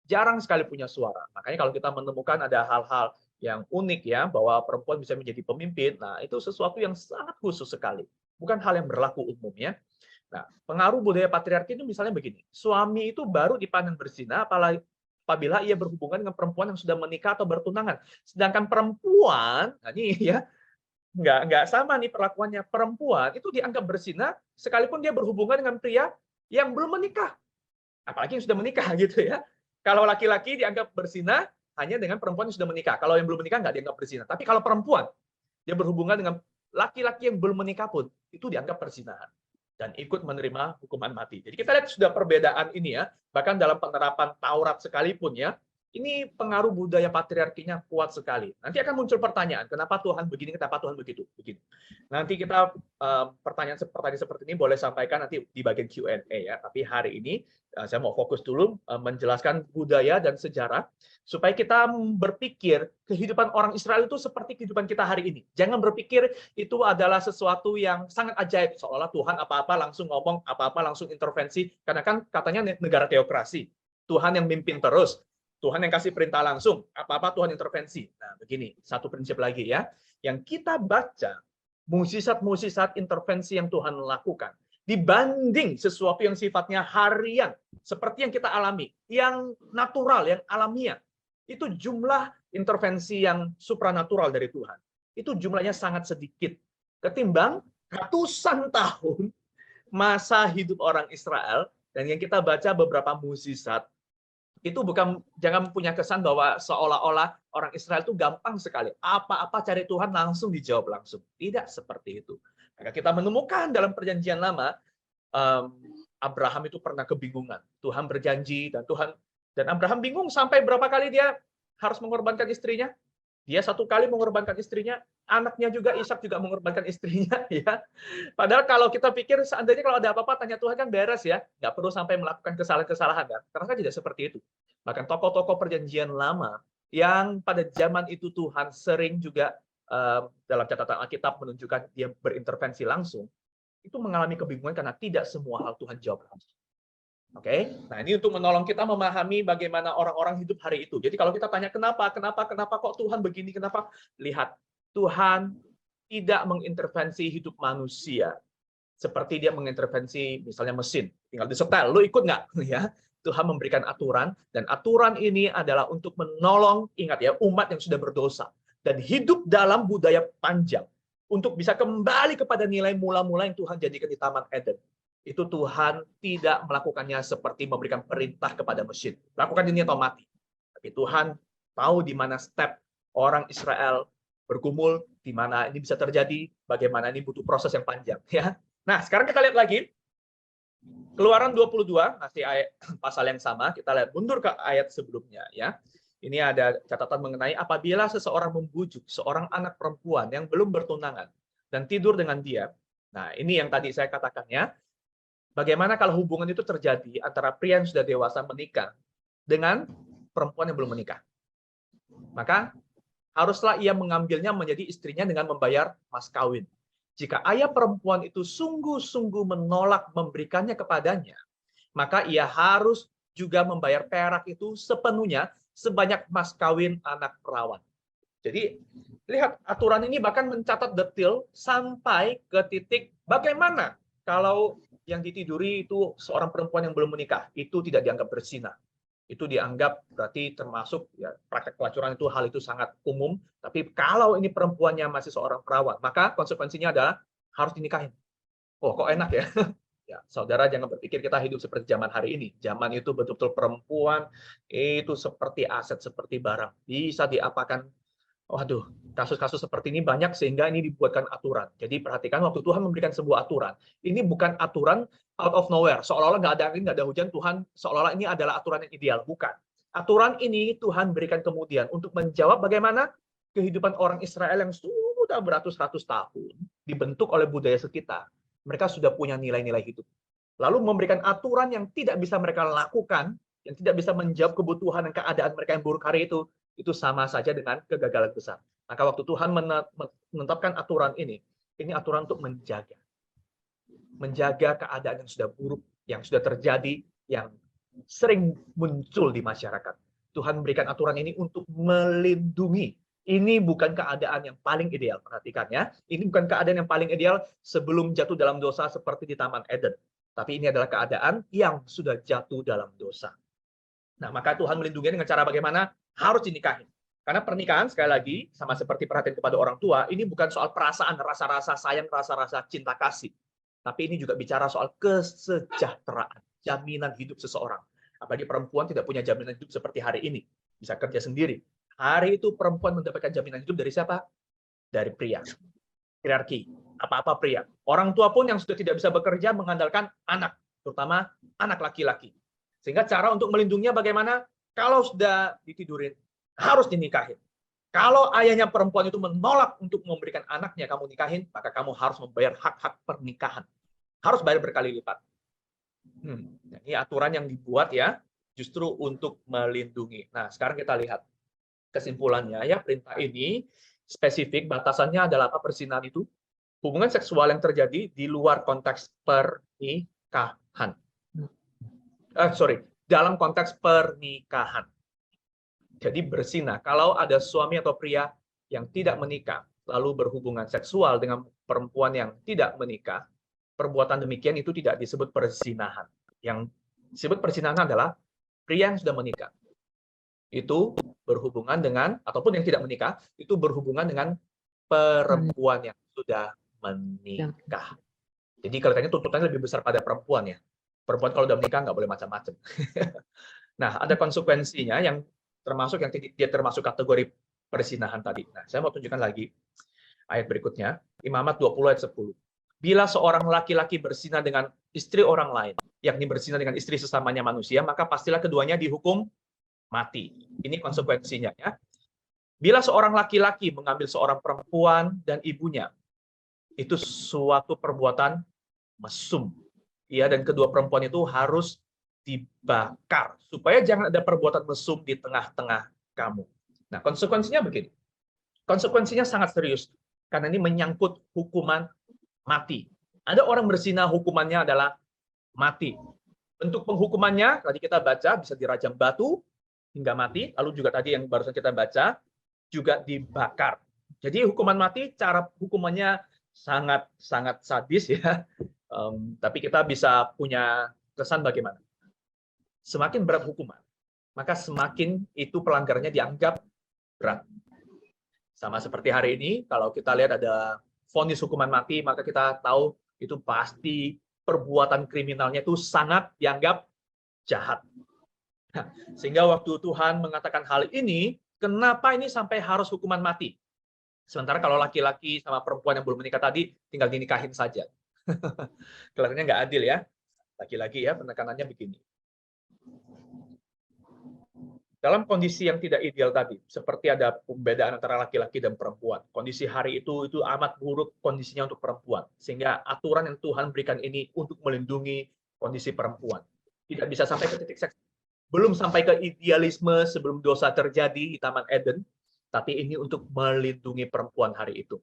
Jarang sekali punya suara. Makanya kalau kita menemukan ada hal-hal yang unik ya, bahwa perempuan bisa menjadi pemimpin, nah itu sesuatu yang sangat khusus sekali. Bukan hal yang berlaku umum ya. Nah, pengaruh budaya patriarki itu misalnya begini, suami itu baru dipandang berzina apabila ia berhubungan dengan perempuan yang sudah menikah atau bertunangan. Sedangkan perempuan, nah ini ya, nggak sama nih perlakuannya. Perempuan itu dianggap berzina sekalipun dia berhubungan dengan pria yang belum menikah. Apalagi yang sudah menikah gitu ya. Kalau laki-laki dianggap berzina hanya dengan perempuan yang sudah menikah. Kalau yang belum menikah nggak dianggap berzina. Tapi kalau perempuan, dia berhubungan dengan laki-laki yang belum menikah pun, itu dianggap perzinahan. Dan ikut menerima hukuman mati. Jadi kita lihat sudah perbedaan ini ya. Bahkan dalam penerapan Taurat sekalipun ya, ini pengaruh budaya patriarkinya kuat sekali. Nanti akan muncul pertanyaan, kenapa Tuhan begini, kenapa Tuhan begitu? Begini. Nanti kita pertanyaan seperti ini boleh sampaikan nanti di bagian Q&A ya. Tapi hari ini saya mau fokus dulu menjelaskan budaya dan sejarah supaya kita berpikir kehidupan orang Israel itu seperti kehidupan kita hari ini. Jangan berpikir itu adalah sesuatu yang sangat ajaib, seolah Tuhan apa-apa langsung ngomong, apa-apa langsung intervensi, karena kan katanya negara teokrasi. Tuhan yang mimpin terus. Tuhan yang kasih perintah langsung, apa-apa Tuhan intervensi. Nah, begini, satu prinsip lagi ya. Yang kita baca, mukjizat-mukjizat intervensi yang Tuhan lakukan, dibanding sesuatu yang sifatnya harian, seperti yang kita alami, yang natural, yang alamiah, itu jumlah intervensi yang supranatural dari Tuhan. Itu jumlahnya sangat sedikit. Ketimbang ratusan tahun masa hidup orang Israel, dan yang kita baca beberapa mukjizat, itu bukan, jangan punya kesan bahwa seolah-olah orang Israel itu gampang sekali. Apa-apa cari Tuhan langsung dijawab langsung. Tidak seperti itu. Maka kita menemukan dalam perjanjian lama, Abraham itu pernah kebingungan. Tuhan berjanji dan Abraham bingung sampai berapa kali dia harus mengorbankan istrinya. Dia satu kali mengorbankan istrinya, anaknya juga Ishak juga mengorbankan istrinya ya. Padahal kalau kita pikir seandainya kalau ada apa-apa tanya Tuhan kan beres ya, nggak perlu sampai melakukan kesalahan-kesalahan kan. Karena kan tidak seperti itu. Bahkan tokoh-tokoh perjanjian lama yang pada zaman itu Tuhan sering juga dalam catatan Alkitab menunjukkan dia berintervensi langsung, itu mengalami kebingungan karena tidak semua hal Tuhan jawab langsung. Oke, nah ini untuk menolong kita memahami bagaimana orang-orang hidup hari itu. Jadi kalau kita tanya kenapa kok Tuhan begini, kenapa? Lihat, Tuhan tidak mengintervensi hidup manusia seperti dia mengintervensi misalnya mesin. Tinggal disetel, lu ikut nggak? Ya, Tuhan memberikan aturan, dan aturan ini adalah untuk menolong, ingat ya, umat yang sudah berdosa dan hidup dalam budaya panjang untuk bisa kembali kepada nilai mula-mula yang Tuhan jadikan di Taman Eden. Itu Tuhan tidak melakukannya seperti memberikan perintah kepada mesin. Lakukan ini atau mati. Tapi Tuhan tahu di mana step orang Israel bergumul, di mana ini bisa terjadi, bagaimana ini butuh proses yang panjang. Ya. Nah, sekarang kita lihat lagi. Keluaran 22, masih ayat pasal yang sama. Kita lihat mundur ke ayat sebelumnya. Ya. Ini ada catatan mengenai apabila seseorang membujuk seorang anak perempuan yang belum bertunangan dan tidur dengan dia. Nah, ini yang tadi saya katakannya. Bagaimana kalau hubungan itu terjadi antara pria yang sudah dewasa menikah dengan perempuan yang belum menikah? Maka haruslah ia mengambilnya menjadi istrinya dengan membayar mas kawin. Jika ayah perempuan itu sungguh-sungguh menolak memberikannya kepadanya, maka ia harus juga membayar perak itu sepenuhnya sebanyak mas kawin anak perawan. Jadi lihat aturan ini bahkan mencatat detail sampai ke titik bagaimana kalau yang ditiduri itu seorang perempuan yang belum menikah, itu tidak dianggap berzina. itu dianggap berarti termasuk ya praktek pelacuran itu hal itu sangat umum. Tapi kalau ini perempuannya masih seorang perawan, maka konsekuensinya adalah harus dinikahin. Oh, kok enak ya? Ya, saudara jangan berpikir kita hidup seperti zaman hari ini. Zaman itu betul-betul perempuan itu seperti aset, seperti barang. Bisa diapakan. Waduh, kasus-kasus seperti ini banyak sehingga ini dibuatkan aturan. Jadi perhatikan waktu Tuhan memberikan sebuah aturan. Ini bukan aturan out of nowhere. Seolah-olah nggak ada angin, nggak ada hujan, Tuhan seolah-olah ini adalah aturan yang ideal. Bukan. Aturan ini Tuhan berikan kemudian untuk menjawab bagaimana kehidupan orang Israel yang sudah beratus-ratus tahun dibentuk oleh budaya sekitar. Mereka sudah punya nilai-nilai hidup. Lalu memberikan aturan yang tidak bisa mereka lakukan, yang tidak bisa menjawab kebutuhan dan keadaan mereka yang buruk hari itu sama saja dengan kegagalan besar. Maka waktu Tuhan menetapkan aturan ini aturan untuk menjaga keadaan yang sudah buruk, yang sudah terjadi, yang sering muncul di masyarakat. Tuhan memberikan aturan ini untuk melindungi. Ini bukan keadaan yang paling ideal, perhatikan ya. Ini bukan keadaan yang paling ideal sebelum jatuh dalam dosa seperti di Taman Eden. Tapi ini adalah keadaan yang sudah jatuh dalam dosa. Nah, maka Tuhan melindungi dengan cara bagaimana? Harus dinikahin. Karena pernikahan, sekali lagi, sama seperti perhatian kepada orang tua, ini bukan soal perasaan, rasa-rasa sayang, rasa-rasa cinta kasih. Tapi ini juga bicara soal kesejahteraan, jaminan hidup seseorang. Apalagi perempuan tidak punya jaminan hidup seperti hari ini. Bisa kerja sendiri. Hari itu perempuan mendapatkan jaminan hidup dari siapa? Dari pria. Hierarki. Apa-apa pria. Orang tua pun yang sudah tidak bisa bekerja mengandalkan anak. Terutama anak laki-laki. Sehingga cara untuk melindunginya bagaimana? Kalau sudah ditidurin, harus dinikahin. Kalau ayahnya perempuan itu menolak untuk memberikan anaknya kamu nikahin, maka kamu harus membayar hak-hak pernikahan. Harus bayar berkali lipat. Ini aturan yang dibuat ya, justru untuk melindungi. Nah, sekarang kita lihat kesimpulannya ya, perintah ini spesifik, batasannya adalah apa? Perzinahan itu hubungan seksual yang terjadi di luar konteks pernikahan. Dalam konteks pernikahan. Jadi berzina, kalau ada suami atau pria yang tidak menikah, lalu berhubungan seksual dengan perempuan yang tidak menikah, perbuatan demikian itu tidak disebut perzinahan. Yang disebut perzinahan adalah pria yang sudah menikah. Itu berhubungan dengan, ataupun yang tidak menikah, itu berhubungan dengan perempuan yang sudah menikah. Jadi kelihatannya tuntutannya lebih besar pada perempuan ya. Perempuan kalau sudah menikah nggak boleh macam-macam. Nah, ada konsekuensinya yang termasuk dia termasuk kategori perzinahan tadi. Nah, saya mau tunjukkan lagi ayat berikutnya, Imamat 20 ayat 10. Bila seorang laki-laki berzina dengan istri orang lain, yakni berzina dengan istri sesamanya manusia, maka pastilah keduanya dihukum mati. Ini konsekuensinya ya. Bila seorang laki-laki mengambil seorang perempuan dan ibunya, itu suatu perbuatan mesum. Ya, dan kedua perempuan itu harus dibakar supaya jangan ada perbuatan mesum di tengah-tengah kamu. Nah, konsekuensinya begini. Konsekuensinya sangat serius karena ini menyangkut hukuman mati. Ada orang berzina, hukumannya adalah mati. Bentuk penghukumannya tadi kita baca bisa dirajam batu hingga mati, lalu juga tadi yang barusan kita baca juga dibakar. Jadi hukuman mati cara hukumannya sangat sadis ya. Tapi kita bisa punya kesan bagaimana? Semakin berat hukuman, maka semakin itu pelanggarannya dianggap berat. Sama seperti hari ini, kalau kita lihat ada vonis hukuman mati, maka kita tahu itu pasti perbuatan kriminalnya itu sangat dianggap jahat. Nah, sehingga waktu Tuhan mengatakan hal ini, kenapa ini sampai harus hukuman mati? Sementara kalau laki-laki sama perempuan yang belum menikah tadi, tinggal dinikahin saja. Kelihatannya nggak adil ya. Lagi-lagi ya, penekanannya begini. Dalam kondisi yang tidak ideal tadi, seperti ada pembedaan antara laki-laki dan perempuan. Kondisi hari itu amat buruk kondisinya untuk perempuan. Sehingga aturan yang Tuhan berikan ini untuk melindungi kondisi perempuan. Tidak bisa sampai ke titik seks. Belum sampai ke idealisme sebelum dosa terjadi di Taman Eden. Tapi ini untuk melindungi perempuan hari itu.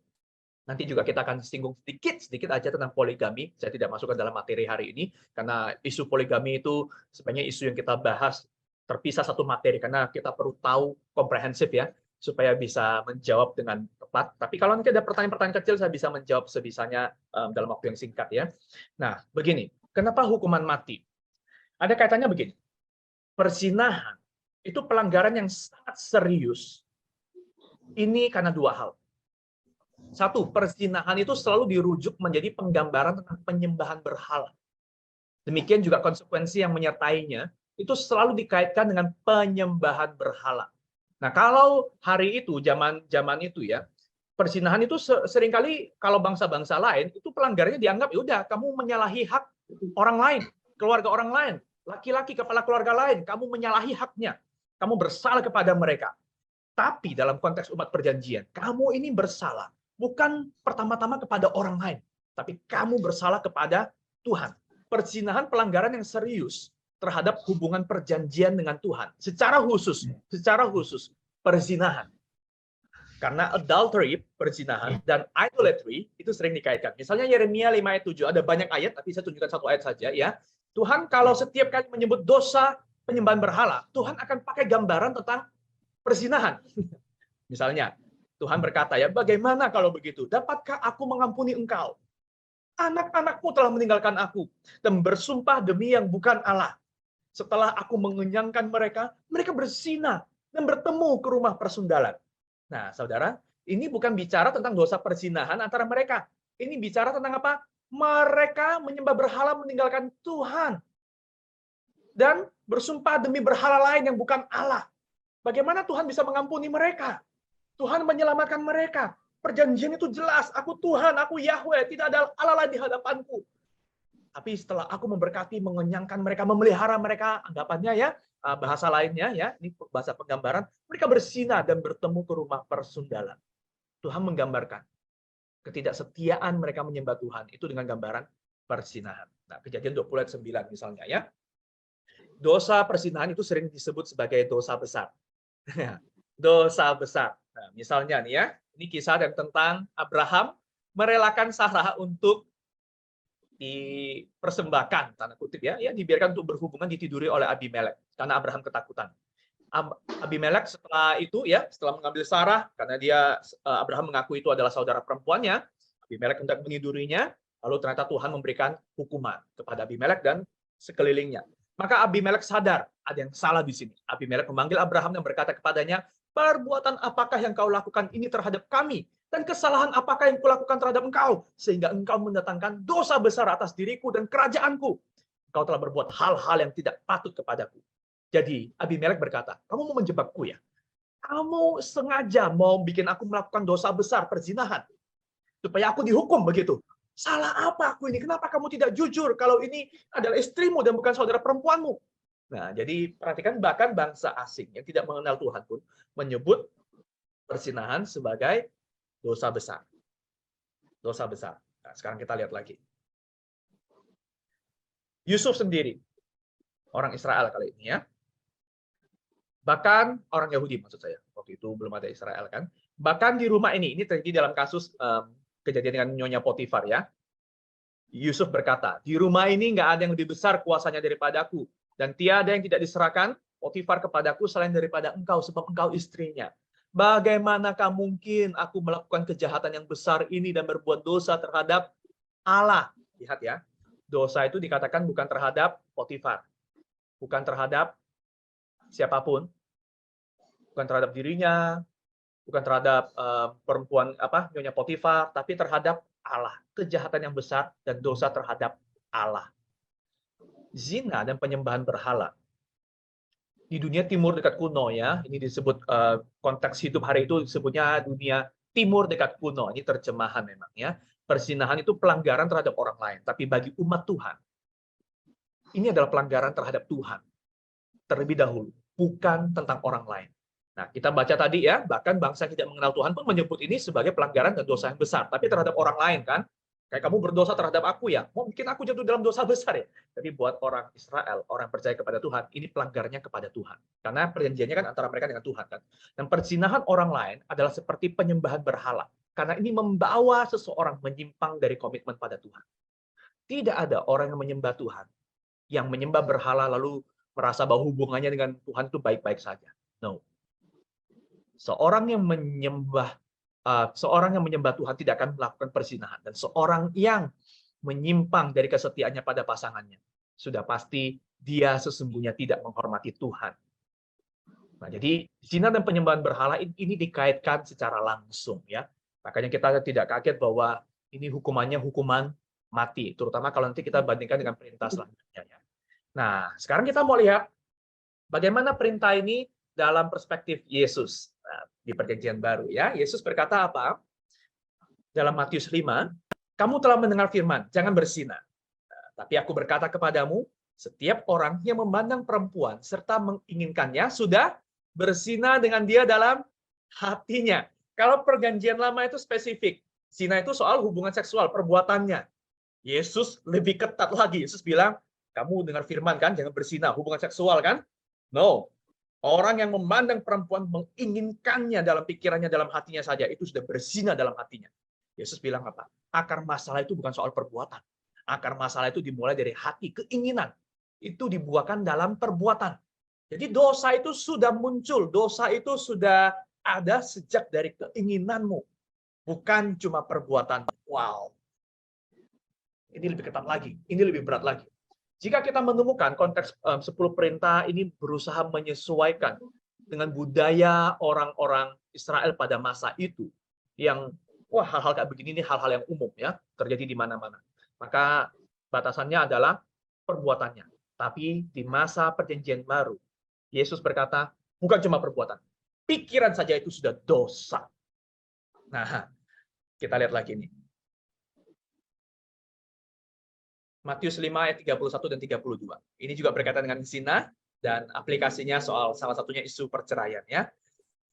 Nanti juga kita akan singgung sedikit aja tentang poligami. Saya tidak masuk ke dalam materi hari ini. Karena isu poligami itu sebenarnya isu yang kita bahas terpisah satu materi karena kita perlu tahu komprehensif ya supaya bisa menjawab dengan tepat. Tapi kalau nanti ada pertanyaan-pertanyaan kecil saya bisa menjawab sebisanya dalam waktu yang singkat ya. Nah, begini, kenapa hukuman mati? Ada kaitannya begini. Perzinahan itu pelanggaran yang sangat serius. Ini karena dua hal. Satu, perzinahan itu selalu dirujuk menjadi penggambaran tentang penyembahan berhala. Demikian juga konsekuensi yang menyertainya, itu selalu dikaitkan dengan penyembahan berhala. Nah, kalau hari itu, zaman itu ya, perzinahan itu seringkali kalau bangsa-bangsa lain, itu pelanggarannya dianggap, ya udah, kamu menyalahi hak orang lain, keluarga orang lain, laki-laki kepala keluarga lain, kamu menyalahi haknya, kamu bersalah kepada mereka. Tapi dalam konteks umat perjanjian, kamu ini bersalah. Bukan pertama-tama kepada orang lain, tapi kamu bersalah kepada Tuhan. Perzinahan pelanggaran yang serius terhadap hubungan perjanjian dengan Tuhan. Secara khusus perzinahan. Karena adultery, perzinahan, dan idolatry itu sering dikaitkan. Misalnya Yeremia 5 ayat 7, ada banyak ayat, tapi saya tunjukkan satu ayat saja ya. Tuhan kalau setiap kali menyebut dosa penyembahan berhala, Tuhan akan pakai gambaran tentang perzinahan. Misalnya, Tuhan berkata, ya bagaimana kalau begitu? Dapatkah aku mengampuni engkau? Anak-anakmu telah meninggalkan aku dan bersumpah demi yang bukan Allah. Setelah aku mengenyangkan mereka, mereka berzina dan bertemu ke rumah persundalan. Nah, saudara, ini bukan bicara tentang dosa perzinahan antara mereka. Ini bicara tentang apa? Mereka menyembah berhala meninggalkan Tuhan. Dan bersumpah demi berhala lain yang bukan Allah. Bagaimana Tuhan bisa mengampuni mereka? Tuhan menyelamatkan mereka. Perjanjian itu jelas. Aku Tuhan, aku Yahweh. Tidak ada Allah lain di hadapanku. Tapi setelah aku memberkati, mengenyangkan mereka, memelihara mereka, anggapannya ya, bahasa lainnya ya, ini bahasa penggambaran, mereka berzina dan bertemu ke rumah persundalan. Tuhan menggambarkan ketidaksetiaan mereka menyembah Tuhan itu dengan gambaran perzinahan. Nah, Kejadian 20 ayat 9 misalnya ya. Dosa perzinahan itu sering disebut sebagai dosa besar. Dosa besar. Nah, misalnya nih ya, ini kisah tentang Abraham merelakan Sarah untuk dipersembahkan, tanda kutip ya, dibiarkan untuk berhubungan, ditiduri oleh Abimelek karena Abraham ketakutan. Abimelek setelah itu ya, setelah mengambil Sarah karena Abraham mengaku itu adalah saudara perempuannya, Abimelek hendak menidurinya, lalu ternyata Tuhan memberikan hukuman kepada Abimelek dan sekelilingnya. Maka Abimelek sadar ada yang salah di sini. Abimelek memanggil Abraham dan berkata kepadanya, perbuatan apakah yang kau lakukan ini terhadap kami? Dan kesalahan apakah yang kulakukan terhadap engkau? Sehingga engkau mendatangkan dosa besar atas diriku dan kerajaanku. Engkau telah berbuat hal-hal yang tidak patut kepadaku. Jadi Abimelek berkata, kamu mau menjebakku ya? Kamu sengaja mau bikin aku melakukan dosa besar, perzinahan. Supaya aku dihukum begitu. Salah apa aku ini? Kenapa kamu tidak jujur kalau ini adalah istrimu dan bukan saudara perempuanmu? Nah, jadi perhatikan bahkan bangsa asing yang tidak mengenal Tuhan pun menyebut perzinahan sebagai dosa besar. Dosa besar. Nah, sekarang kita lihat lagi. Yusuf sendiri, orang Israel kali ini ya. Bahkan orang Yahudi maksud saya. Waktu itu belum ada Israel kan. Bahkan di rumah ini terjadi dalam kasus kejadian dengan Nyonya Potifar ya. Yusuf berkata, di rumah ini nggak ada yang lebih besar kuasanya daripadaku. Dan tiada yang tidak diserahkan Potifar kepadaku selain daripada engkau, sebab engkau istrinya. Bagaimanakah mungkin aku melakukan kejahatan yang besar ini dan berbuat dosa terhadap Allah? Lihat ya, dosa itu dikatakan bukan terhadap Potifar, bukan terhadap siapapun, bukan terhadap dirinya, bukan terhadap perempuan Nyonya Potifar, tapi terhadap Allah. Kejahatan yang besar dan dosa terhadap Allah. Zina dan penyembahan berhala. Di dunia timur dekat kuno ya, ini disebut konteks hidup hari itu disebutnya dunia timur dekat kuno. Ini terjemahan memang ya. Perzinahan itu pelanggaran terhadap orang lain, tapi bagi umat Tuhan ini adalah pelanggaran terhadap Tuhan terlebih dahulu, bukan tentang orang lain. Nah, kita baca tadi ya, bahkan bangsa yang tidak mengenal Tuhan pun menyebut ini sebagai pelanggaran dan dosa yang besar, tapi terhadap orang lain kan. Kayak kamu berdosa terhadap aku ya, mungkin aku jatuh dalam dosa besar ya. Tapi buat orang Israel, orang percaya kepada Tuhan, ini pelanggarannya kepada Tuhan. Karena perjanjiannya kan antara mereka dengan Tuhan kan. Dan perzinahan orang lain adalah seperti penyembahan berhala. Karena ini membawa seseorang menyimpang dari komitmen pada Tuhan. Tidak ada orang yang menyembah Tuhan, yang menyembah berhala lalu merasa bahwa hubungannya dengan Tuhan itu baik-baik saja. No. Seorang yang menyembah Tuhan tidak akan melakukan perzinahan, dan seorang yang menyimpang dari kesetiaannya pada pasangannya sudah pasti dia sesungguhnya tidak menghormati Tuhan. Nah, jadi zina dan penyembahan berhala ini dikaitkan secara langsung ya. Makanya kita tidak kaget bahwa ini hukumannya hukuman mati, terutama kalau nanti kita bandingkan dengan perintah selanjutnya ya. Nah, sekarang kita mau lihat bagaimana perintah ini dalam perspektif Yesus di Perjanjian Baru ya. Yesus berkata apa? Dalam Matius 5, kamu telah mendengar firman, jangan berzina. Tapi aku berkata kepadamu, setiap orang yang memandang perempuan serta menginginkannya sudah berzina dengan dia dalam hatinya. Kalau Perjanjian Lama itu spesifik, zina itu soal hubungan seksual, perbuatannya. Yesus lebih ketat lagi. Yesus bilang, kamu dengar firman kan, jangan berzina, hubungan seksual kan? No. Orang yang memandang perempuan menginginkannya dalam pikirannya, dalam hatinya saja, itu sudah berzina dalam hatinya. Yesus bilang apa? Akar masalah itu bukan soal perbuatan. Akar masalah itu dimulai dari hati, keinginan. Itu dibuahkan dalam perbuatan. Jadi dosa itu sudah muncul, dosa itu sudah ada sejak dari keinginanmu. Bukan cuma perbuatan. Wow. Ini lebih ketat lagi, ini lebih berat lagi. Jika kita menemukan konteks 10 perintah ini berusaha menyesuaikan dengan budaya orang-orang Israel pada masa itu, yang wah hal-hal kayak begini ini hal-hal yang umum ya, terjadi di mana-mana. Maka batasannya adalah perbuatannya. Tapi di masa Perjanjian Baru, Yesus berkata, bukan cuma perbuatan. Pikiran saja itu sudah dosa. Nah, kita lihat lagi nih. Matius 5 ayat 31 dan 32. Ini juga berkaitan dengan zina dan aplikasinya soal salah satunya isu perceraian ya.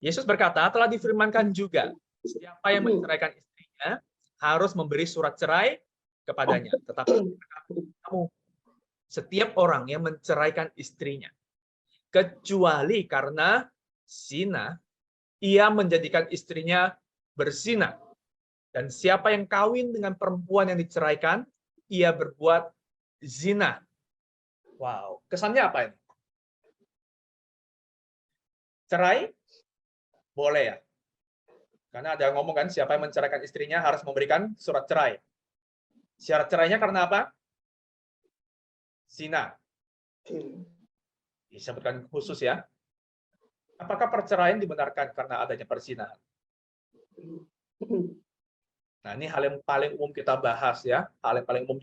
Yesus berkata, telah difirmankan juga, siapa yang menceraikan istrinya harus memberi surat cerai kepadanya. Tetapi kamu, setiap orang yang menceraikan istrinya, kecuali karena zina, ia menjadikan istrinya berzina. Dan siapa yang kawin dengan perempuan yang diceraikan, ia berbuat zina. Wow, kesannya apa ini? Cerai? Boleh ya? Karena ada yang ngomong kan, siapa yang menceraikan istrinya harus memberikan surat cerai. Syarat cerainya karena apa? Zina. Disebutkan khusus ya. Apakah perceraian dibenarkan karena adanya perzinahan? Nah, ini hal yang paling umum kita bahas ya, hal yang paling umum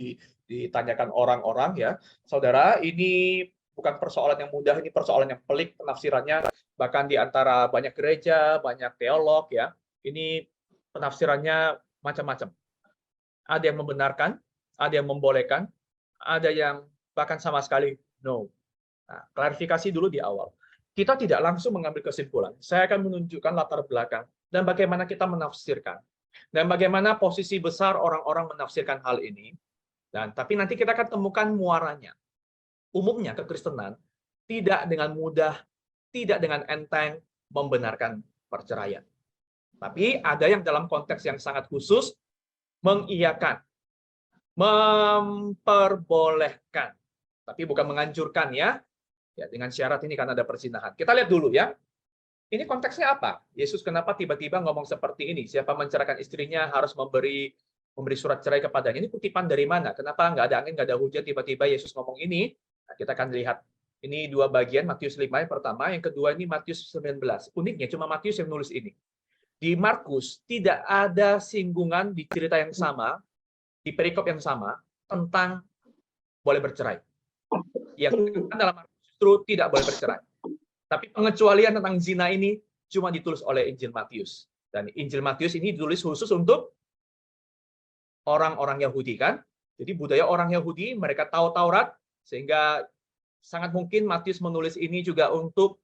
ditanyakan orang-orang ya. Saudara, ini bukan persoalan yang mudah, ini persoalan yang pelik penafsirannya, bahkan di antara banyak gereja, banyak teolog ya. Ini penafsirannya macam-macam. Ada yang membenarkan, ada yang membolehkan, ada yang bahkan sama sekali no. Nah, klarifikasi dulu di awal. Kita tidak langsung mengambil kesimpulan. Saya akan menunjukkan latar belakang dan bagaimana kita menafsirkan. Dan bagaimana posisi besar orang-orang menafsirkan hal ini. Dan tapi nanti kita akan temukan muaranya. Umumnya kekristenan tidak dengan mudah, tidak dengan enteng membenarkan perceraian. Tapi ada yang dalam konteks yang sangat khusus mengiyakan, memperbolehkan, tapi bukan menganjurkan ya. Ya, dengan syarat ini karena ada perzinahan. Kita lihat dulu ya. Ini konteksnya apa? Yesus kenapa tiba-tiba ngomong seperti ini? Siapa menceraikan istrinya harus memberi surat cerai kepadanya. Ini kutipan dari mana? Kenapa nggak ada angin, nggak ada hujan, tiba-tiba Yesus ngomong ini? Nah, kita akan lihat. Ini dua bagian, Matius 5 yang pertama, yang kedua ini Matius 19. Uniknya cuma Matius yang nulis ini. Di Markus tidak ada singgungan di cerita yang sama, di perikop yang sama, tentang boleh bercerai. Yang dalam Markus justru tidak boleh bercerai. Tapi pengecualian tentang zina ini cuma ditulis oleh Injil Matius. Dan Injil Matius ini ditulis khusus untuk orang-orang Yahudi kan. Jadi budaya orang Yahudi, mereka tahu Taurat, sehingga sangat mungkin Matius menulis ini juga untuk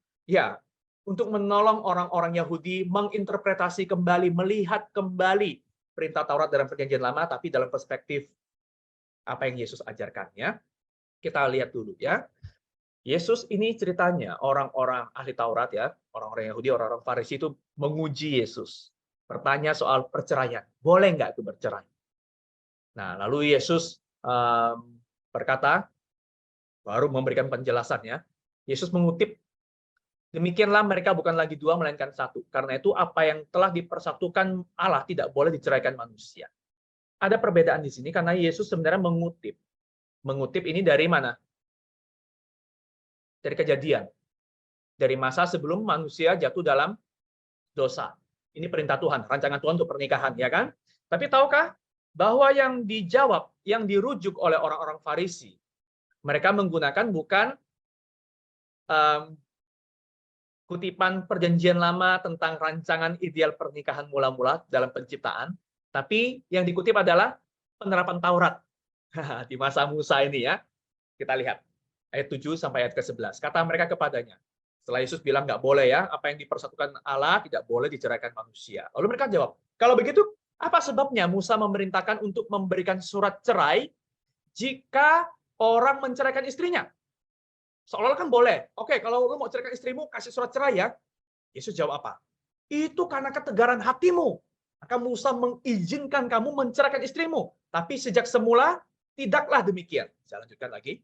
menolong orang-orang Yahudi menginterpretasi kembali, melihat kembali perintah Taurat dalam Perjanjian Lama, tapi dalam perspektif apa yang Yesus ajarkannya. Kita lihat dulu ya. Yesus ini ceritanya orang-orang ahli Taurat ya, orang-orang Yahudi, orang-orang Farisi itu menguji Yesus. Bertanya soal perceraian. Boleh nggak itu bercerai? Nah, lalu Yesus berkata, baru memberikan penjelasannya. Yesus mengutip, demikianlah mereka bukan lagi dua, melainkan satu. Karena itu apa yang telah dipersatukan Allah tidak boleh diceraikan manusia. Ada perbedaan di sini karena Yesus sebenarnya mengutip. Mengutip ini dari mana? dari Kejadian. Dari masa sebelum manusia jatuh dalam dosa. Ini perintah Tuhan, rancangan Tuhan untuk pernikahan, ya kan? Tapi tahukah bahwa yang dijawab, yang dirujuk oleh orang-orang Farisi, mereka menggunakan bukan kutipan perjanjian lama tentang rancangan ideal pernikahan mula-mula dalam penciptaan, tapi yang dikutip adalah penerapan Taurat. Di masa Musa ini ya, kita lihat ayat 7 sampai ayat ke-11. Kata mereka kepadanya, setelah Yesus bilang nggak boleh ya, apa yang dipersatukan Allah tidak boleh diceraikan manusia. Lalu mereka jawab, kalau begitu apa sebabnya Musa memerintahkan untuk memberikan surat cerai jika orang menceraikan istrinya? Seolah-olah kan boleh. Oke, kalau lu mau ceraikan istrimu, kasih surat cerai ya. Yesus jawab apa? Itu karena ketegaran hatimu. Maka Musa mengizinkan kamu menceraikan istrimu. Tapi sejak semula, tidaklah demikian. Saya lanjutkan lagi.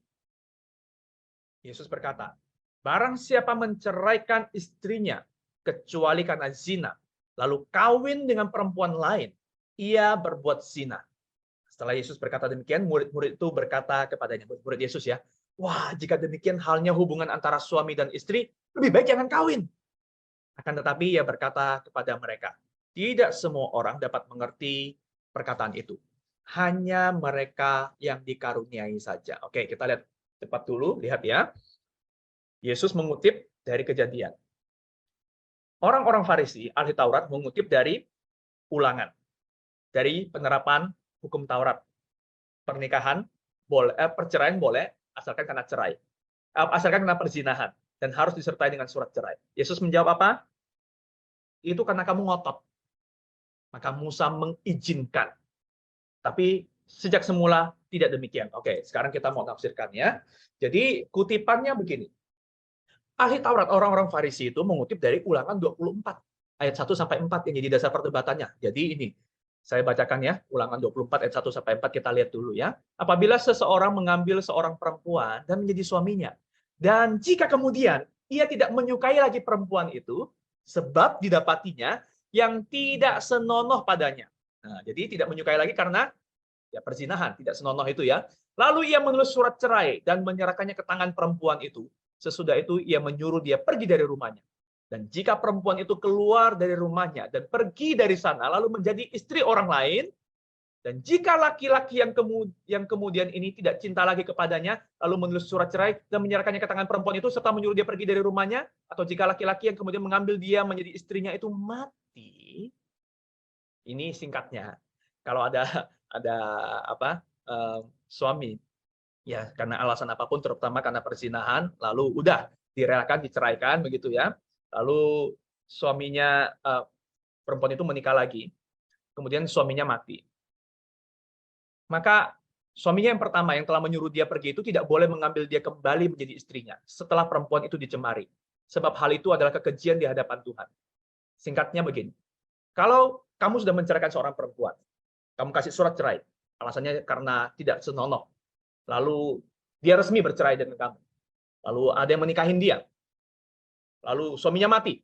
Yesus berkata, barang siapa menceraikan istrinya, kecuali karena zina, lalu kawin dengan perempuan lain, ia berbuat zina. Setelah Yesus berkata demikian, murid-murid itu berkata kepadanya, murid Yesus ya, wah, jika demikian halnya hubungan antara suami dan istri, lebih baik jangan kawin. Akan tetapi ia berkata kepada mereka, tidak semua orang dapat mengerti perkataan itu. Hanya mereka yang dikaruniai saja. Oke, kita lihat cepat dulu, lihat ya. Yesus mengutip dari Kejadian. Orang-orang Farisi, ahli Taurat, mengutip dari Ulangan. Dari penerapan hukum Taurat. Pernikahan boleh, perceraian boleh, asalkan karena cerai. Asalkan karena perzinahan. Dan harus disertai dengan surat cerai. Yesus menjawab apa? Itu karena kamu ngotot. Maka Musa mengizinkan. Tapi sejak semula tidak demikian. Oke, sekarang kita mau tafsirkan ya. Jadi kutipannya begini. Ahli Taurat, orang-orang Farisi itu mengutip dari Ulangan 24. Ayat 1 sampai 4 yang jadi dasar perdebatannya. Jadi ini, saya bacakan ya, Ulangan 24 ayat 1 sampai 4, kita lihat dulu ya. Apabila seseorang mengambil seorang perempuan dan menjadi suaminya, dan jika kemudian ia tidak menyukai lagi perempuan itu, sebab didapatinya yang tidak senonoh padanya. Nah, jadi tidak menyukai lagi karena ya perzinahan, tidak senonoh itu ya. Lalu ia menulis surat cerai dan menyerahkannya ke tangan perempuan itu. Sesudah itu ia menyuruh dia pergi dari rumahnya. Dan jika perempuan itu keluar dari rumahnya dan pergi dari sana lalu menjadi istri orang lain, dan jika laki-laki yang kemudian ini tidak cinta lagi kepadanya, lalu menulis surat cerai dan menyerahkannya ke tangan perempuan itu serta menyuruh dia pergi dari rumahnya, atau jika laki-laki yang kemudian mengambil dia menjadi istrinya itu mati, ini singkatnya. Kalau ada suami ya karena alasan apapun, terutama karena perzinahan, lalu udah direlakan diceraikan begitu ya. Lalu suaminya perempuan itu menikah lagi, kemudian suaminya mati. Maka suaminya yang pertama yang telah menyuruh dia pergi itu tidak boleh mengambil dia kembali menjadi istrinya setelah perempuan itu dicemari. Sebab hal itu adalah kekejian di hadapan Tuhan. Singkatnya begini, kalau kamu sudah menceraikan seorang perempuan, kamu kasih surat cerai, alasannya karena tidak senonoh, lalu dia resmi bercerai dengan kamu, lalu ada yang menikahin dia, lalu suaminya mati,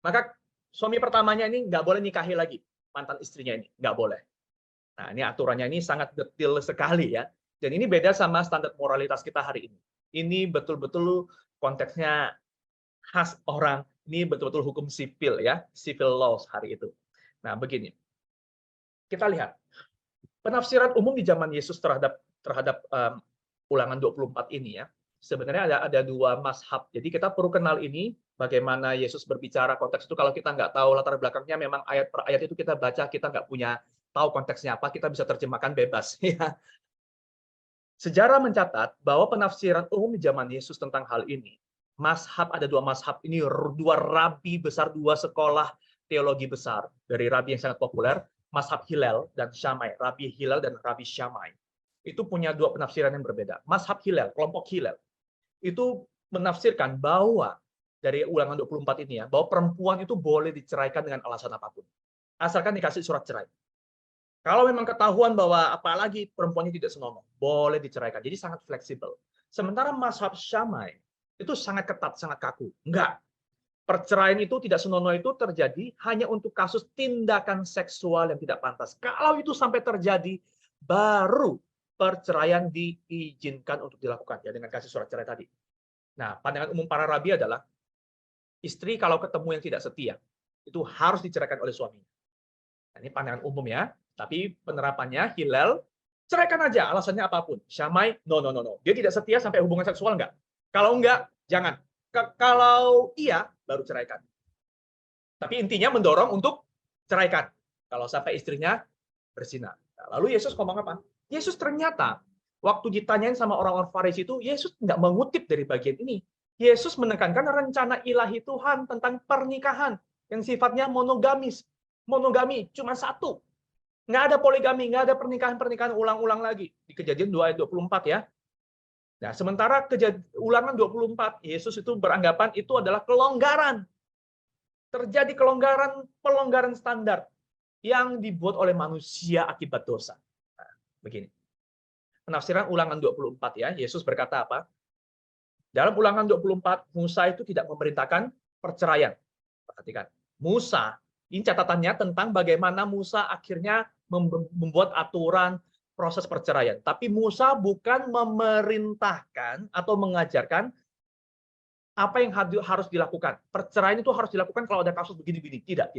maka suami pertamanya ini nggak boleh nikahi lagi mantan istrinya ini, nggak boleh. Nah, ini aturannya ini sangat detail sekali ya. Dan ini beda sama standar moralitas kita hari ini. Ini betul-betul konteksnya khas orang. Ini betul-betul hukum sipil ya, civil laws hari itu. Nah, begini. Kita lihat. Penafsiran umum di zaman Yesus terhadap Ulangan 24 ini ya. Sebenarnya ada dua mazhab. Jadi kita perlu kenal ini bagaimana Yesus berbicara konteks itu. Kalau kita nggak tahu latar belakangnya, memang ayat per ayat itu kita baca, kita nggak punya tahu konteksnya apa, kita bisa terjemahkan bebas. Ya. Sejarah mencatat bahwa penafsiran umum di zaman Yesus tentang hal ini, mazhab, ada dua mazhab ini, dua rabi besar, dua sekolah teologi besar dari rabi yang sangat populer, mazhab Hillel dan Shammai, Rabi Hillel dan Rabi Shammai. Itu punya dua penafsiran yang berbeda. Mazhab Hillel, kelompok Hillel, itu menafsirkan bahwa dari Ulangan 24 ini ya, bahwa perempuan itu boleh diceraikan dengan alasan apapun, asalkan dikasih surat cerai. Kalau memang ketahuan bahwa apalagi perempuannya tidak senonoh, boleh diceraikan. Jadi sangat fleksibel. Sementara mazhab Shammai itu sangat ketat, sangat kaku. Enggak. Perceraian itu tidak senonoh itu terjadi hanya untuk kasus tindakan seksual yang tidak pantas. Kalau itu sampai terjadi, baru perceraian diizinkan untuk dilakukan ya dengan kasih surat cerai tadi. Nah, pandangan umum para rabi adalah istri kalau ketemu yang tidak setia, itu harus diceraikan oleh suaminya. Nah, ini pandangan umum ya, tapi penerapannya Hillel, ceraikan aja, alasannya apapun. Shammai, no. Dia tidak setia sampai hubungan seksual enggak? Kalau enggak, jangan. Kalau iya, baru ceraikan. Tapi intinya mendorong untuk ceraikan. Kalau sampai istrinya berzina. Nah, lalu Yesus ngomong apa? Yesus ternyata, waktu ditanyain sama orang-orang Farisi itu, Yesus nggak mengutip dari bagian ini. Yesus menekankan rencana ilahi Tuhan tentang pernikahan yang sifatnya monogamis. Monogami cuma satu. Nggak ada poligami, nggak ada pernikahan-pernikahan ulang-ulang lagi. Di Kejadian 2 ayat 24 ya. Nah, sementara Ulangan 24, Yesus itu beranggapan itu adalah kelonggaran. Terjadi pelonggaran standar yang dibuat oleh manusia akibat dosa. Nah, begini. Penafsiran Ulangan 24 ya, Yesus berkata apa? Dalam Ulangan 24, Musa itu tidak memerintahkan perceraian. Perhatikan, Musa, ini catatannya tentang bagaimana Musa akhirnya membuat aturan proses perceraian. Tapi Musa bukan memerintahkan atau mengajarkan apa yang harus dilakukan. Perceraian itu harus dilakukan kalau ada kasus begini-begini. Tidak.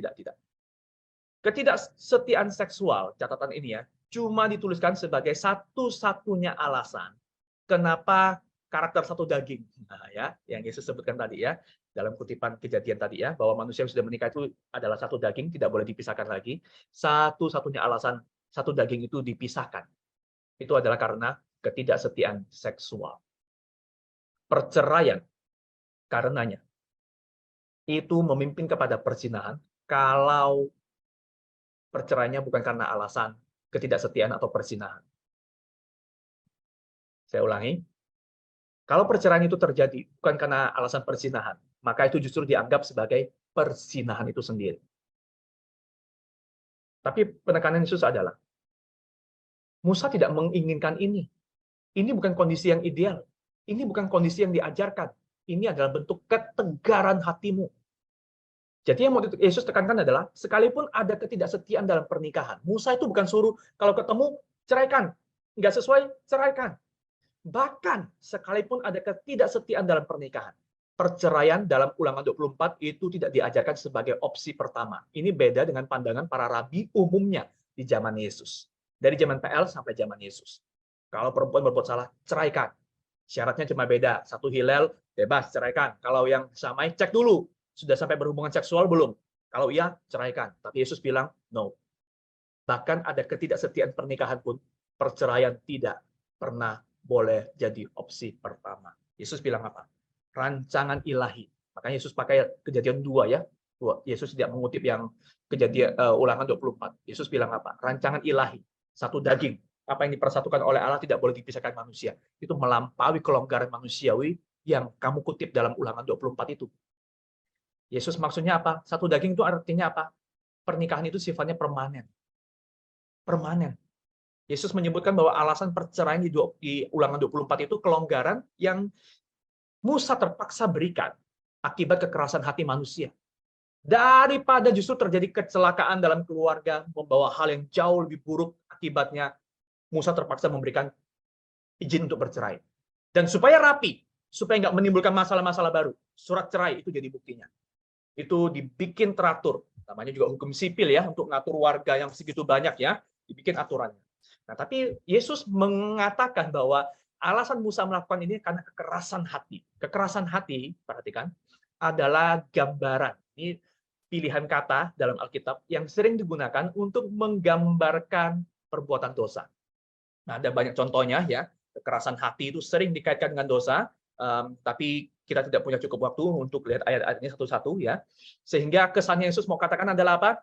Ketidaksetiaan seksual, catatan ini ya, cuma dituliskan sebagai satu-satunya alasan kenapa karakter satu daging, nah, ya, yang Yesus sebutkan tadi ya, dalam kutipan Kejadian tadi ya, bahwa manusia yang sudah menikah itu adalah satu daging, tidak boleh dipisahkan lagi. Satu-satunya alasan satu daging itu dipisahkan, itu adalah karena ketidaksetiaan seksual. Perceraian karenanya itu memimpin kepada perzinahan kalau perceraiannya bukan karena alasan ketidaksetiaan atau perzinahan. Saya ulangi. Kalau perceraian itu terjadi bukan karena alasan perzinahan, maka itu justru dianggap sebagai perzinahan itu sendiri. Tapi penekanan Yesus adalah, Musa tidak menginginkan ini. Ini bukan kondisi yang ideal. Ini bukan kondisi yang diajarkan. Ini adalah bentuk ketegaran hatimu. Jadi yang mau Yesus tekankan adalah, sekalipun ada ketidaksetiaan dalam pernikahan, Musa itu bukan suruh, kalau ketemu, ceraikan. Nggak sesuai, ceraikan. Bahkan sekalipun ada ketidaksetiaan dalam pernikahan, perceraian dalam Ulangan 24 itu tidak diajarkan sebagai opsi pertama. Ini beda dengan pandangan para rabi umumnya di zaman Yesus. Dari zaman PL sampai zaman Yesus. Kalau perempuan berbuat salah, ceraikan. Syaratnya cuma beda. Satu Hillel, bebas, ceraikan. Kalau yang Shammai, cek dulu. Sudah sampai berhubungan seksual belum? Kalau iya, ceraikan. Tapi Yesus bilang, no. Bahkan ada ketidaksetiaan pernikahan pun, perceraian tidak pernah boleh jadi opsi pertama. Yesus bilang apa? Rancangan ilahi. Makanya Yesus pakai Kejadian 2 ya. Yesus tidak mengutip yang Kejadian Ulangan 24. Yesus bilang apa? Rancangan ilahi. Satu daging. Apa yang dipersatukan oleh Allah tidak boleh dipisahkan manusia. Itu melampaui kelonggaran manusiawi yang kamu kutip dalam Ulangan 24 itu. Yesus maksudnya apa? Satu daging itu artinya apa? Pernikahan itu sifatnya permanen. Permanen. Yesus menyebutkan bahwa alasan perceraian di Ulangan 24 itu kelonggaran yang Musa terpaksa berikan akibat kekerasan hati manusia. Daripada justru terjadi kecelakaan dalam keluarga, membawa hal yang jauh lebih buruk akibatnya, Musa terpaksa memberikan izin untuk bercerai. Dan supaya rapi, supaya nggak menimbulkan masalah-masalah baru, surat cerai itu jadi buktinya. Itu dibikin teratur, namanya juga hukum sipil ya, untuk ngatur warga yang segitu banyak ya, dibikin aturannya. Nah, tapi Yesus mengatakan bahwa alasan Musa melakukan ini karena kekerasan hati. Kekerasan hati, perhatikan, adalah gambaran. Ini pilihan kata dalam Alkitab yang sering digunakan untuk menggambarkan perbuatan dosa. Nah, ada banyak contohnya ya. Kekerasan hati itu sering dikaitkan dengan dosa, tapi kita tidak punya cukup waktu untuk lihat ayat-ayat ini satu-satu ya. Sehingga kesannya Yesus mau katakan adalah apa?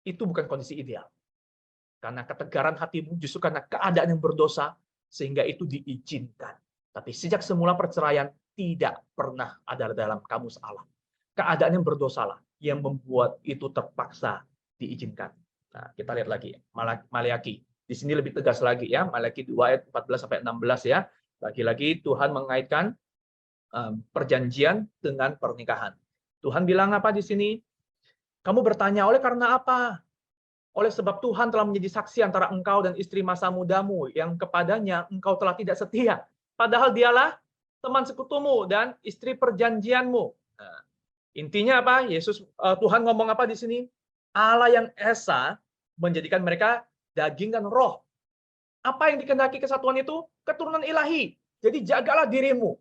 Itu bukan kondisi ideal. Karena ketegaran hatimu justru karena keadaan yang berdosa, sehingga itu diizinkan. Tapi sejak semula perceraian tidak pernah ada dalam kamus Allah. Keadaan yang berdosalah yang membuat itu terpaksa diizinkan. Nah, kita lihat lagi Maleaki. Di sini lebih tegas lagi ya, Maleaki 2 ayat 14 sampai 16 ya. Lagi-lagi Tuhan mengaitkan perjanjian dengan pernikahan. Tuhan bilang apa di sini? Kamu bertanya, oleh karena apa? Oleh sebab Tuhan telah menjadi saksi antara engkau dan istri masa mudamu yang kepadanya engkau telah tidak setia. Padahal dialah teman sekutumu dan istri perjanjianmu. Nah, intinya apa? Tuhan ngomong apa di sini? Allah yang esa menjadikan mereka daging dan roh. Apa yang dikehendaki kesatuan itu? Keturunan ilahi. Jadi jagalah dirimu.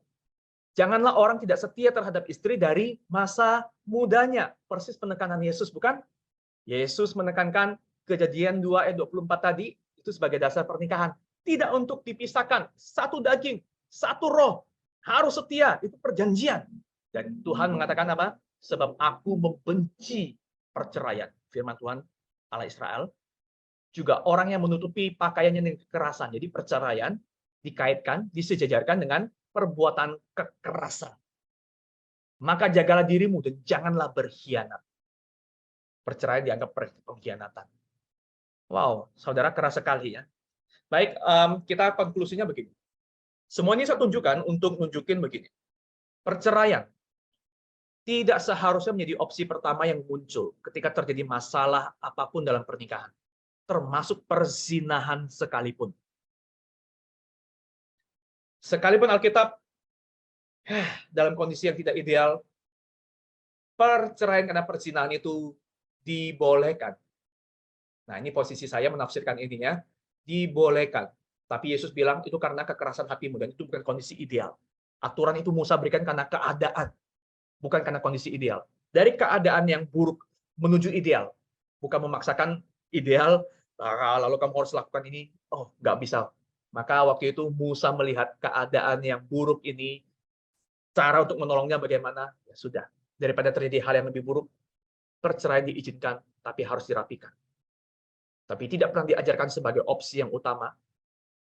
Janganlah orang tidak setia terhadap istri dari masa mudanya. Persis penekanan Yesus, bukan? Yesus menekankan Kejadian 2 ayat 24 tadi, itu sebagai dasar pernikahan. Tidak untuk dipisahkan. Satu daging, satu roh. Harus setia. Itu perjanjian. Dan Tuhan mengatakan apa? Sebab aku membenci perceraian. Firman Tuhan Allah Israel. Juga orang yang menutupi pakaiannya dengan kekerasan. Jadi perceraian dikaitkan, disejajarkan dengan perbuatan kekerasan. Maka jagalah dirimu dan janganlah berkhianat. Perceraian dianggap pengkhianatan. Wow, saudara, keras sekali ya. Baik, kita konklusinya begini. Semua ini saya tunjukkan untuk nunjukin begini. Perceraian tidak seharusnya menjadi opsi pertama yang muncul ketika terjadi masalah apapun dalam pernikahan. Termasuk perzinahan sekalipun. Sekalipun Alkitab dalam kondisi yang tidak ideal, perceraian karena perzinahan itu dibolehkan. Nah, ini posisi saya menafsirkan ininya, dibolehkan. Tapi Yesus bilang itu karena kekerasan hatimu, dan itu bukan kondisi ideal. Aturan itu Musa berikan karena keadaan, bukan karena kondisi ideal. Dari keadaan yang buruk menuju ideal, bukan memaksakan ideal, lalu kamu harus lakukan ini, oh nggak bisa. Maka waktu itu Musa melihat keadaan yang buruk ini, cara untuk menolongnya bagaimana? Ya sudah, daripada terjadi hal yang lebih buruk, perceraian diizinkan, tapi harus dirapikan. Tapi tidak pernah diajarkan sebagai opsi yang utama,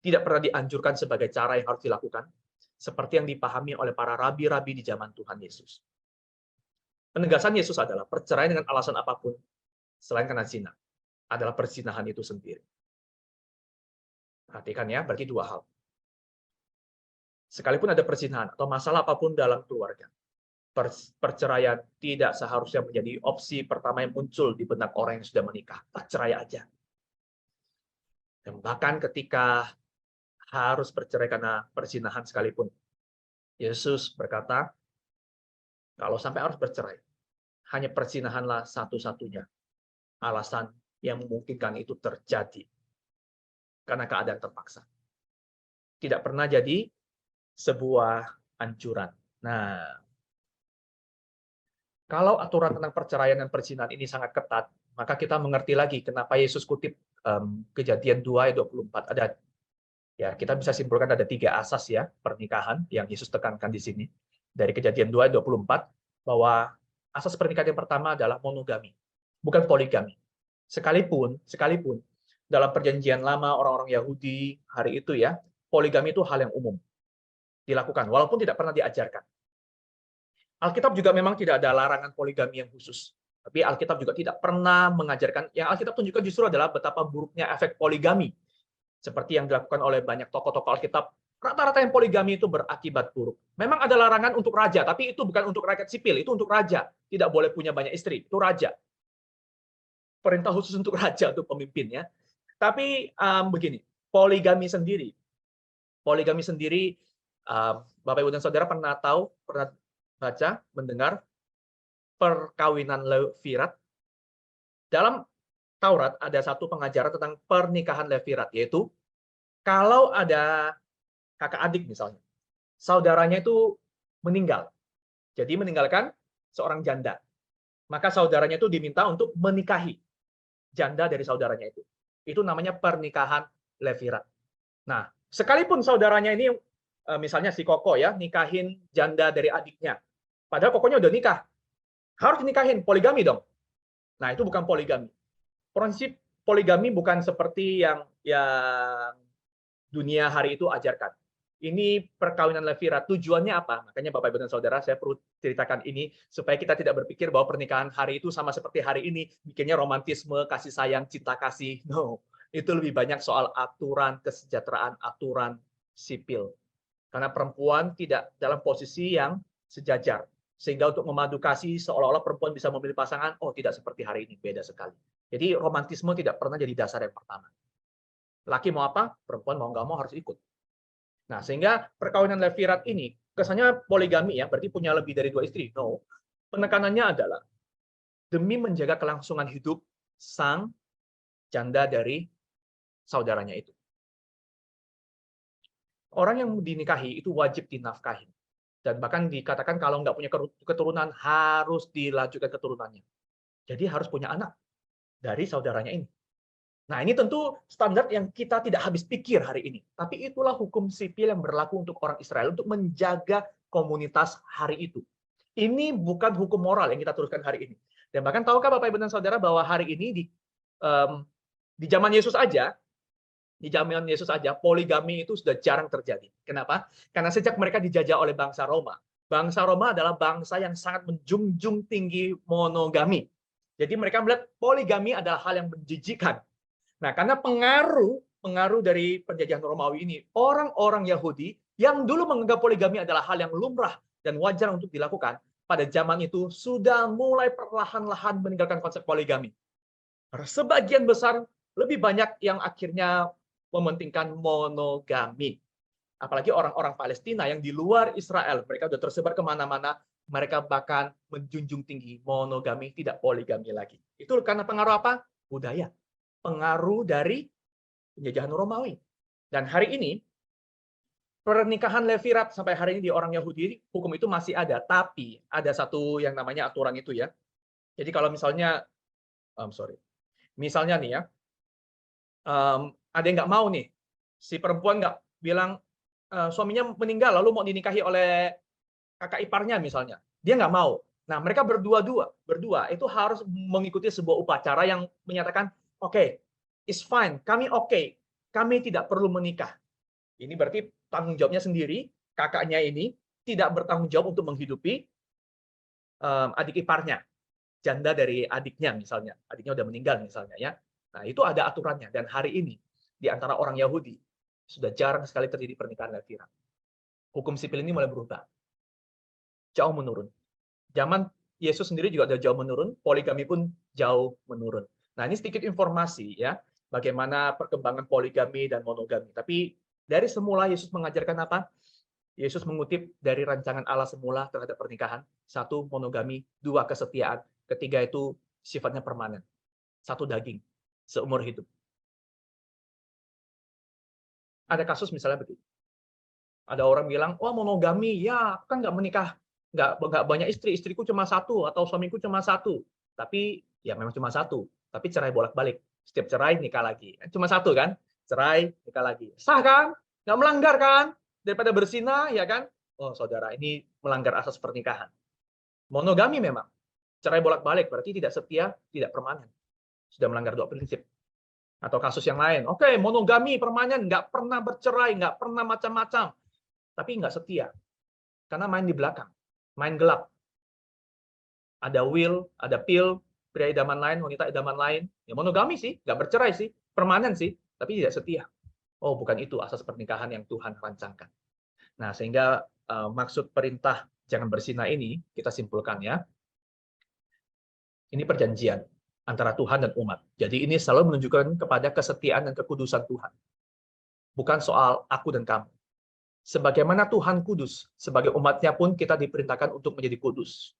tidak pernah dianjurkan sebagai cara yang harus dilakukan, seperti yang dipahami oleh para rabi-rabi di zaman Tuhan Yesus. Penegasan Yesus adalah perceraian dengan alasan apapun, selain karena zina, adalah perzinahan itu sendiri. Perhatikan ya, berarti dua hal. Sekalipun ada perzinahan atau masalah apapun dalam keluarga, perceraian tidak seharusnya menjadi opsi pertama yang muncul di benak orang yang sudah menikah. Cerai aja. Dan bahkan ketika harus bercerai karena perzinahan sekalipun, Yesus berkata, kalau sampai harus bercerai, hanya perzinahanlah satu-satunya alasan yang memungkinkan itu terjadi. Karena keadaan terpaksa. Tidak pernah jadi sebuah anjuran. Nah, kalau aturan tentang perceraian dan perzinahan ini sangat ketat, maka kita mengerti lagi kenapa Yesus kutip Kejadian 2 ayat 24. Ada, ya kita bisa simpulkan ada 3 asas ya pernikahan yang Yesus tekankan di sini. Dari Kejadian 2 ayat 24, bahwa asas pernikahan yang pertama adalah monogami, bukan poligami. Sekalipun dalam perjanjian lama orang-orang Yahudi hari itu ya, poligami itu hal yang umum dilakukan, walaupun tidak pernah diajarkan. Alkitab juga memang tidak ada larangan poligami yang khusus. Tapi Alkitab juga tidak pernah mengajarkan, yang Alkitab tunjukkan justru adalah betapa buruknya efek poligami. Seperti yang dilakukan oleh banyak tokoh-tokoh Alkitab, rata-rata yang poligami itu berakibat buruk. Memang ada larangan untuk raja, tapi itu bukan untuk rakyat sipil, itu untuk raja. Tidak boleh punya banyak istri, itu raja. Perintah khusus untuk raja, untuk pemimpinnya. Tapi begini, poligami sendiri, Bapak Ibu dan Saudara pernah baca, mendengar perkawinan Levirat? Dalam Taurat ada satu pengajaran tentang pernikahan Levirat, yaitu kalau ada kakak adik misalnya, saudaranya itu meninggal, jadi meninggalkan seorang janda, maka saudaranya itu diminta untuk menikahi janda dari saudaranya itu. Itu namanya pernikahan Levirat. Nah, sekalipun saudaranya ini, misalnya si Koko ya, nikahin janda dari adiknya, padahal Kokonya udah nikah, harus dinikahin, poligami dong. Nah, itu bukan poligami. Prinsip poligami bukan seperti yang dunia hari itu ajarkan. Ini perkawinan Levirat, tujuannya apa? Makanya Bapak Ibu dan Saudara, saya perlu ceritakan ini supaya kita tidak berpikir bahwa pernikahan hari itu sama seperti hari ini, bikinnya romantisme, kasih sayang, cinta kasih. No, itu lebih banyak soal aturan kesejahteraan, aturan sipil. Karena perempuan tidak dalam posisi yang sejajar. Sehingga untuk memadu kasih seolah-olah perempuan bisa memilih pasangan, oh tidak seperti hari ini, beda sekali. Jadi romantisme tidak pernah jadi dasar yang pertama. Laki mau apa, perempuan mau nggak mau harus ikut. Nah, sehingga perkawinan Levirat ini kesannya poligami ya, berarti punya lebih dari 2 istri. No. Penekanannya adalah demi menjaga kelangsungan hidup sang janda dari saudaranya itu. Orang yang dinikahi itu wajib dinafkahi. Dan bahkan dikatakan kalau nggak punya keturunan harus dilanjutkan keturunannya. Jadi harus punya anak dari saudaranya ini. Nah, ini tentu standar yang kita tidak habis pikir hari ini. Tapi itulah hukum sipil yang berlaku untuk orang Israel untuk menjaga komunitas hari itu. Ini bukan hukum moral yang kita teruskan hari ini. Dan bahkan tahukah Bapak Ibu dan Saudara bahwa hari ini di zaman Yesus aja, poligami itu sudah jarang terjadi. Kenapa? Karena sejak mereka dijajah oleh bangsa Roma adalah bangsa yang sangat menjunjung tinggi monogami. Jadi mereka melihat poligami adalah hal yang menjijikan. Nah, karena pengaruh dari penjajahan Romawi ini, orang-orang Yahudi yang dulu menganggap poligami adalah hal yang lumrah dan wajar untuk dilakukan, pada zaman itu sudah mulai perlahan-lahan meninggalkan konsep poligami. Sebagian besar lebih banyak yang akhirnya mementingkan monogami. Apalagi orang-orang Palestina yang di luar Israel, mereka sudah tersebar kemana-mana, mereka bahkan menjunjung tinggi monogami, tidak poligami lagi. Itu karena pengaruh apa? Budaya. Pengaruh dari penjajahan Romawi. Dan hari ini, pernikahan levirat sampai hari ini di orang Yahudi, hukum itu masih ada. Tapi ada satu yang namanya aturan itu ya. Jadi kalau misalnya, misalnya nih ya, ada yang nggak mau nih, si perempuan nggak bilang, suaminya meninggal lalu mau dinikahi oleh kakak iparnya misalnya. Dia nggak mau. Nah, mereka berdua itu harus mengikuti sebuah upacara yang menyatakan, oke, it's fine, kami oke, kami tidak perlu menikah. Ini berarti tanggung jawabnya sendiri, kakaknya ini tidak bertanggung jawab untuk menghidupi adik iparnya, janda dari adiknya misalnya, adiknya udah meninggal misalnya ya. Nah, itu ada aturannya, dan hari ini di antara orang Yahudi sudah jarang sekali terjadi pernikahan levirat. Hukum sipil ini mulai berubah, jauh menurun. Zaman Yesus sendiri juga sudah jauh menurun, poligami pun jauh menurun. Nah, ini sedikit informasi ya, bagaimana perkembangan poligami dan monogami. Tapi dari semula Yesus mengajarkan apa? Yesus mengutip dari rancangan Allah semula terhadap pernikahan. 1, monogami. 2, kesetiaan. Ketiga itu sifatnya permanen. 1 daging, seumur hidup. Ada kasus misalnya begini. Ada orang bilang, wah monogami, ya kan nggak menikah, nggak banyak istri, istriku cuma 1, atau suamiku cuma 1. Tapi ya memang cuma 1. Tapi cerai bolak-balik. Setiap cerai nikah lagi. Cuma 1 kan? Cerai nikah lagi. Sah kan? Nggak melanggar kan? Daripada berzina, ya kan? Oh saudara, ini melanggar asas pernikahan. Monogami memang. Cerai bolak-balik berarti tidak setia, tidak permanen. Sudah melanggar 2 prinsip. Atau kasus yang lain. Oke, monogami permanen, nggak pernah bercerai, nggak pernah macam-macam. Tapi nggak setia. Karena main di belakang. Main gelap. Ada will, ada pill, pria idaman lain, wanita idaman lain. Ya monogami sih, nggak bercerai sih, permanen sih, tapi tidak setia. Oh, bukan itu asas pernikahan yang Tuhan rancangkan. Nah, sehingga maksud perintah jangan berzina ini kita simpulkan ya. Ini perjanjian antara Tuhan dan umat. Jadi ini selalu menunjukkan kepada kesetiaan dan kekudusan Tuhan. Bukan soal aku dan kamu. Sebagaimana Tuhan kudus, sebagai umatnya pun kita diperintahkan untuk menjadi kudus.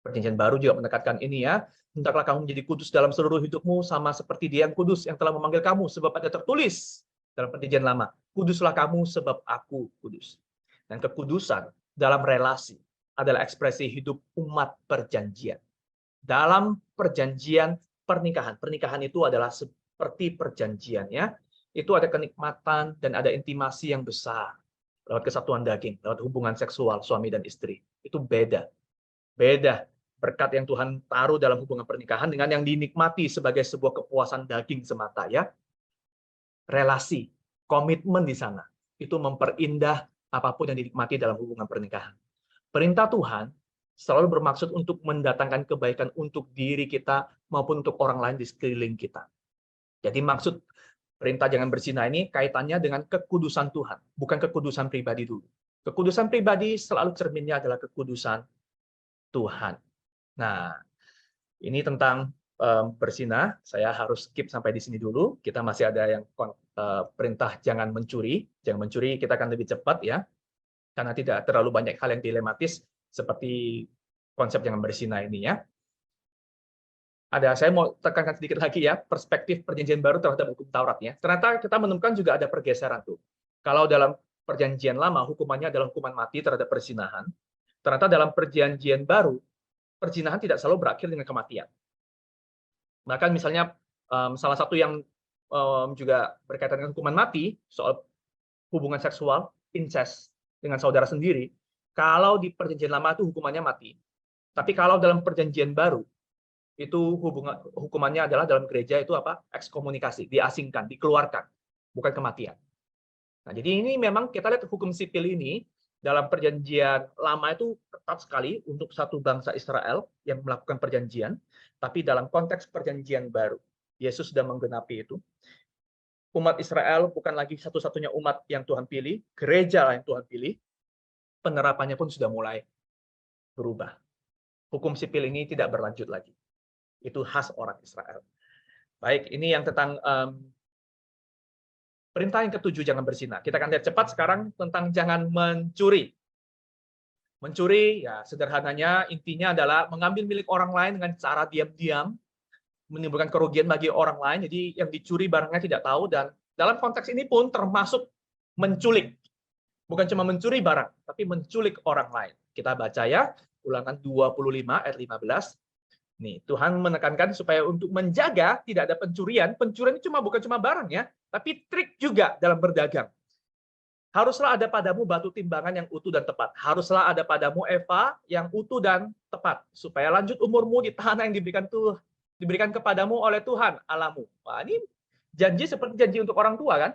Perjanjian baru juga menekankan ini ya. Hendaklah kamu menjadi kudus dalam seluruh hidupmu, sama seperti Dia yang kudus yang telah memanggil kamu, sebab ada tertulis dalam perjanjian lama, kuduslah kamu sebab aku kudus. Dan kekudusan dalam relasi adalah ekspresi hidup umat perjanjian. Dalam perjanjian pernikahan itu adalah seperti perjanjian ya. Itu ada kenikmatan dan ada intimasi yang besar lewat kesatuan daging, lewat hubungan seksual suami dan istri. Itu beda. Beda berkat yang Tuhan taruh dalam hubungan pernikahan dengan yang dinikmati sebagai sebuah kepuasan daging semata ya. Relasi, komitmen di sana itu memperindah apapun yang dinikmati dalam hubungan pernikahan. Perintah Tuhan selalu bermaksud untuk mendatangkan kebaikan untuk diri kita maupun untuk orang lain di sekeliling kita. Jadi maksud perintah jangan berzina ini kaitannya dengan kekudusan Tuhan, bukan kekudusan pribadi dulu. Kekudusan pribadi selalu cerminnya adalah kekudusan Tuhan. Nah, ini tentang berzina. Saya harus skip sampai di sini dulu. Kita masih ada yang perintah jangan mencuri. Jangan mencuri, kita akan lebih cepat ya. karena tidak terlalu banyak hal yang dilematis seperti konsep jangan berzina ini ya. Saya mau tekankan sedikit lagi ya, perspektif perjanjian baru terhadap hukum Taurat ya. Ternyata kita menemukan juga ada pergeseran tuh. Kalau dalam perjanjian lama hukumannya adalah hukuman mati terhadap perzinahan, ternyata dalam perjanjian baru perzinahan tidak selalu berakhir dengan kematian. Bahkan misalnya salah satu yang juga berkaitan dengan hukuman mati soal hubungan seksual, incest dengan saudara sendiri, kalau di perjanjian lama itu hukumannya mati. Tapi kalau dalam perjanjian baru itu hukumannya adalah dalam gereja itu apa? Ekskomunikasi, diasingkan, dikeluarkan, bukan kematian. Nah, jadi ini memang kita lihat hukum sipil ini dalam perjanjian lama itu ketat sekali untuk satu bangsa Israel yang melakukan perjanjian, tapi dalam konteks perjanjian baru, Yesus sudah menggenapi itu. Umat Israel bukan lagi satu-satunya umat yang Tuhan pilih, gereja lah yang Tuhan pilih, penerapannya pun sudah mulai berubah. Hukum sipil ini tidak berlanjut lagi. Itu khas orang Israel. Baik, ini yang tentang perintah yang ketujuh, jangan berzina. Kita akan lihat cepat sekarang tentang jangan mencuri. Mencuri, ya sederhananya intinya adalah mengambil milik orang lain dengan cara diam-diam, menimbulkan kerugian bagi orang lain. Jadi yang dicuri barangnya tidak tahu, dan dalam konteks ini pun termasuk menculik. Bukan cuma mencuri barang, tapi menculik orang lain. Kita baca ya, Ulangan 25 ayat 15. Nih, Tuhan menekankan supaya untuk menjaga tidak ada pencurian. Pencurian itu bukan cuma barang ya, tapi trik juga dalam berdagang. Haruslah ada padamu batu timbangan yang utuh dan tepat. Haruslah ada padamu eva yang utuh dan tepat, supaya lanjut umurmu di tanah yang diberikan kepadamu oleh Tuhan Allahmu. Wah, ini janji seperti janji untuk orang tua kan?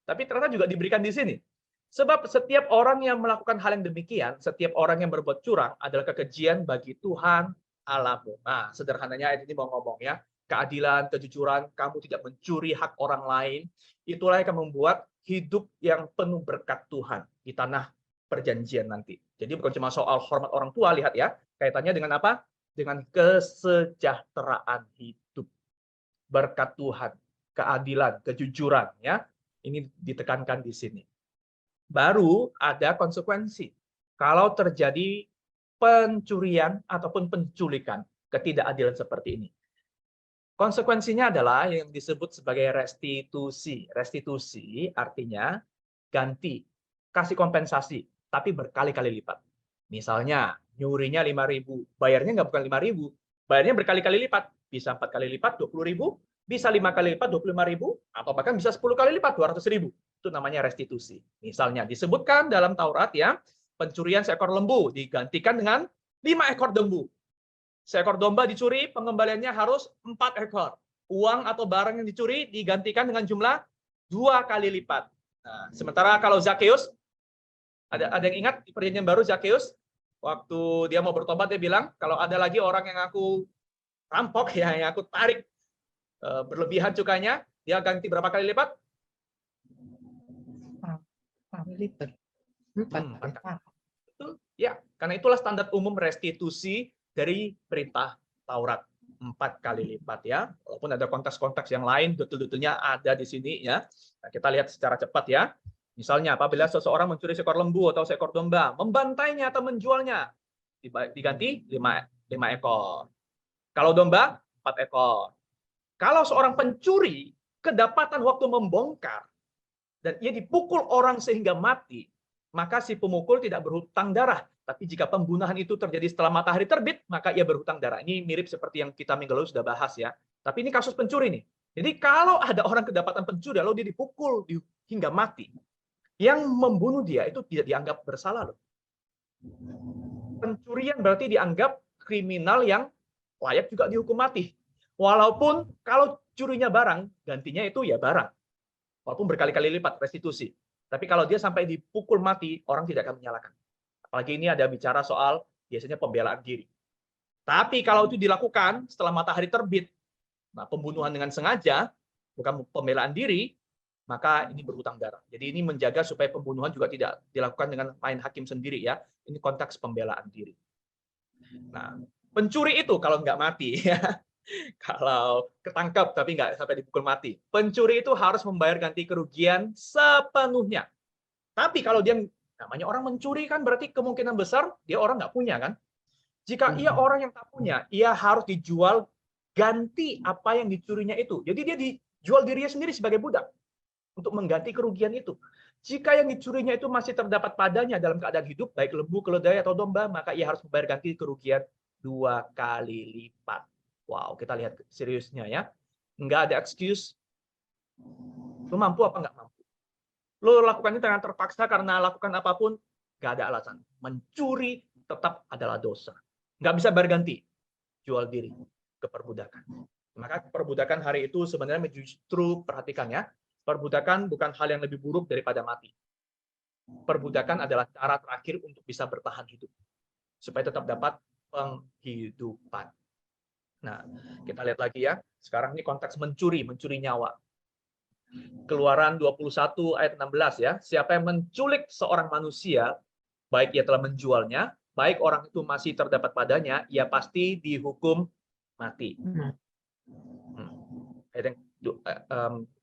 Tapi ternyata juga diberikan di sini. Sebab setiap orang yang melakukan hal yang demikian, setiap orang yang berbuat curang adalah kekejian bagi Tuhan Allahmu. Nah, sederhananya ayat ini mau ngomong ya, keadilan, kejujuran, kamu tidak mencuri hak orang lain, itulah yang akan membuat hidup yang penuh berkat Tuhan di tanah perjanjian nanti. Jadi bukan cuma soal hormat orang tua, lihat ya, kaitannya dengan apa? Dengan kesejahteraan hidup. Berkat Tuhan, keadilan, kejujuran ya. Ini ditekankan di sini. Baru ada konsekuensi. Kalau terjadi pencurian ataupun penculikan, ketidakadilan seperti ini. Konsekuensinya adalah yang disebut sebagai restitusi. Restitusi artinya ganti, kasih kompensasi, tapi berkali-kali lipat. Misalnya, nyurinya 5.000, bayarnya nggak bukan 5.000, bayarnya berkali-kali lipat. Bisa 4 kali lipat, 20.000, bisa 5 kali lipat, 25.000, atau bahkan bisa 10 kali lipat, 200.000. Itu namanya restitusi. Misalnya, disebutkan dalam Taurat ya, pencurian seekor lembu digantikan dengan 5 ekor lembu. Seekor domba dicuri, pengembaliannya harus 4 ekor. Uang atau barang yang dicuri digantikan dengan jumlah 2 kali lipat. Nah, sementara kalau Zakeus, ada yang ingat di perjanjian baru Zakeus, waktu dia mau bertobat dia bilang, kalau ada lagi orang yang aku rampok, ya, yang aku tarik berlebihan cukanya, dia ganti berapa kali lipat? 4 kali lipat. 4 kali lipat. Ya, karena itulah standar umum restitusi dari perintah Taurat, 4 kali lipat ya. Walaupun ada konteks-konteks yang lain, detail-detailnya ada di sini ya. Nah, kita lihat secara cepat ya. Misalnya apabila seseorang mencuri seekor lembu atau seekor domba, membantainya atau menjualnya, diganti 5 ekor. Kalau domba 4 ekor. Kalau seorang pencuri kedapatan waktu membongkar dan ia dipukul orang sehingga mati, maka si pemukul tidak berhutang darah. Tapi jika pembunuhan itu terjadi setelah matahari terbit, maka ia berhutang darah. Ini mirip seperti yang kita minggu lalu sudah bahas ya. Tapi ini kasus pencuri nih. Jadi kalau ada orang kedapatan pencuri lalu dia dipukul hingga mati, yang membunuh dia itu tidak dianggap bersalah loh. Pencurian berarti dianggap kriminal yang layak juga dihukum mati. Walaupun kalau curinya barang, gantinya itu ya barang. Walaupun berkali-kali lipat restitusi. Tapi kalau dia sampai dipukul mati, orang tidak akan menyalahkan. Apalagi ini ada bicara soal biasanya pembelaan diri. Tapi kalau itu dilakukan setelah matahari terbit, nah pembunuhan dengan sengaja, bukan pembelaan diri, maka ini berhutang darah. Jadi ini menjaga supaya pembunuhan juga tidak dilakukan dengan main hakim sendiri ya. Ini konteks pembelaan diri. Nah, pencuri itu kalau nggak mati ya. Kalau ketangkap tapi nggak sampai dipukul mati, pencuri itu harus membayar ganti kerugian sepenuhnya. Tapi kalau dia Namanya orang mencuri kan berarti kemungkinan besar dia orang nggak punya kan. Jika ia orang yang tak punya, ia harus dijual ganti apa yang dicurinya itu. Jadi dia dijual dirinya sendiri sebagai budak untuk mengganti kerugian itu. Jika yang dicurinya itu masih terdapat padanya dalam keadaan hidup, baik lembu, keledai, atau domba, maka ia harus membayar ganti kerugian 2 kali lipat. Wow, kita lihat seriusnya ya. Nggak ada excuse. Lu mampu apa nggak mampu? Lu lakukan ini dengan terpaksa karena lakukan apapun, nggak ada alasan. Mencuri tetap adalah dosa. Nggak bisa bayar ganti. Jual diri ke perbudakan. Maka perbudakan hari itu sebenarnya justru, perhatikan ya, perbudakan bukan hal yang lebih buruk daripada mati. Perbudakan adalah cara terakhir untuk bisa bertahan hidup. Supaya tetap dapat penghidupan. Nah, kita lihat lagi ya. Sekarang ini konteks mencuri nyawa. Keluaran 21 ayat 16 ya. Siapa yang menculik seorang manusia, baik ia telah menjualnya, baik orang itu masih terdapat padanya, ia pasti dihukum mati.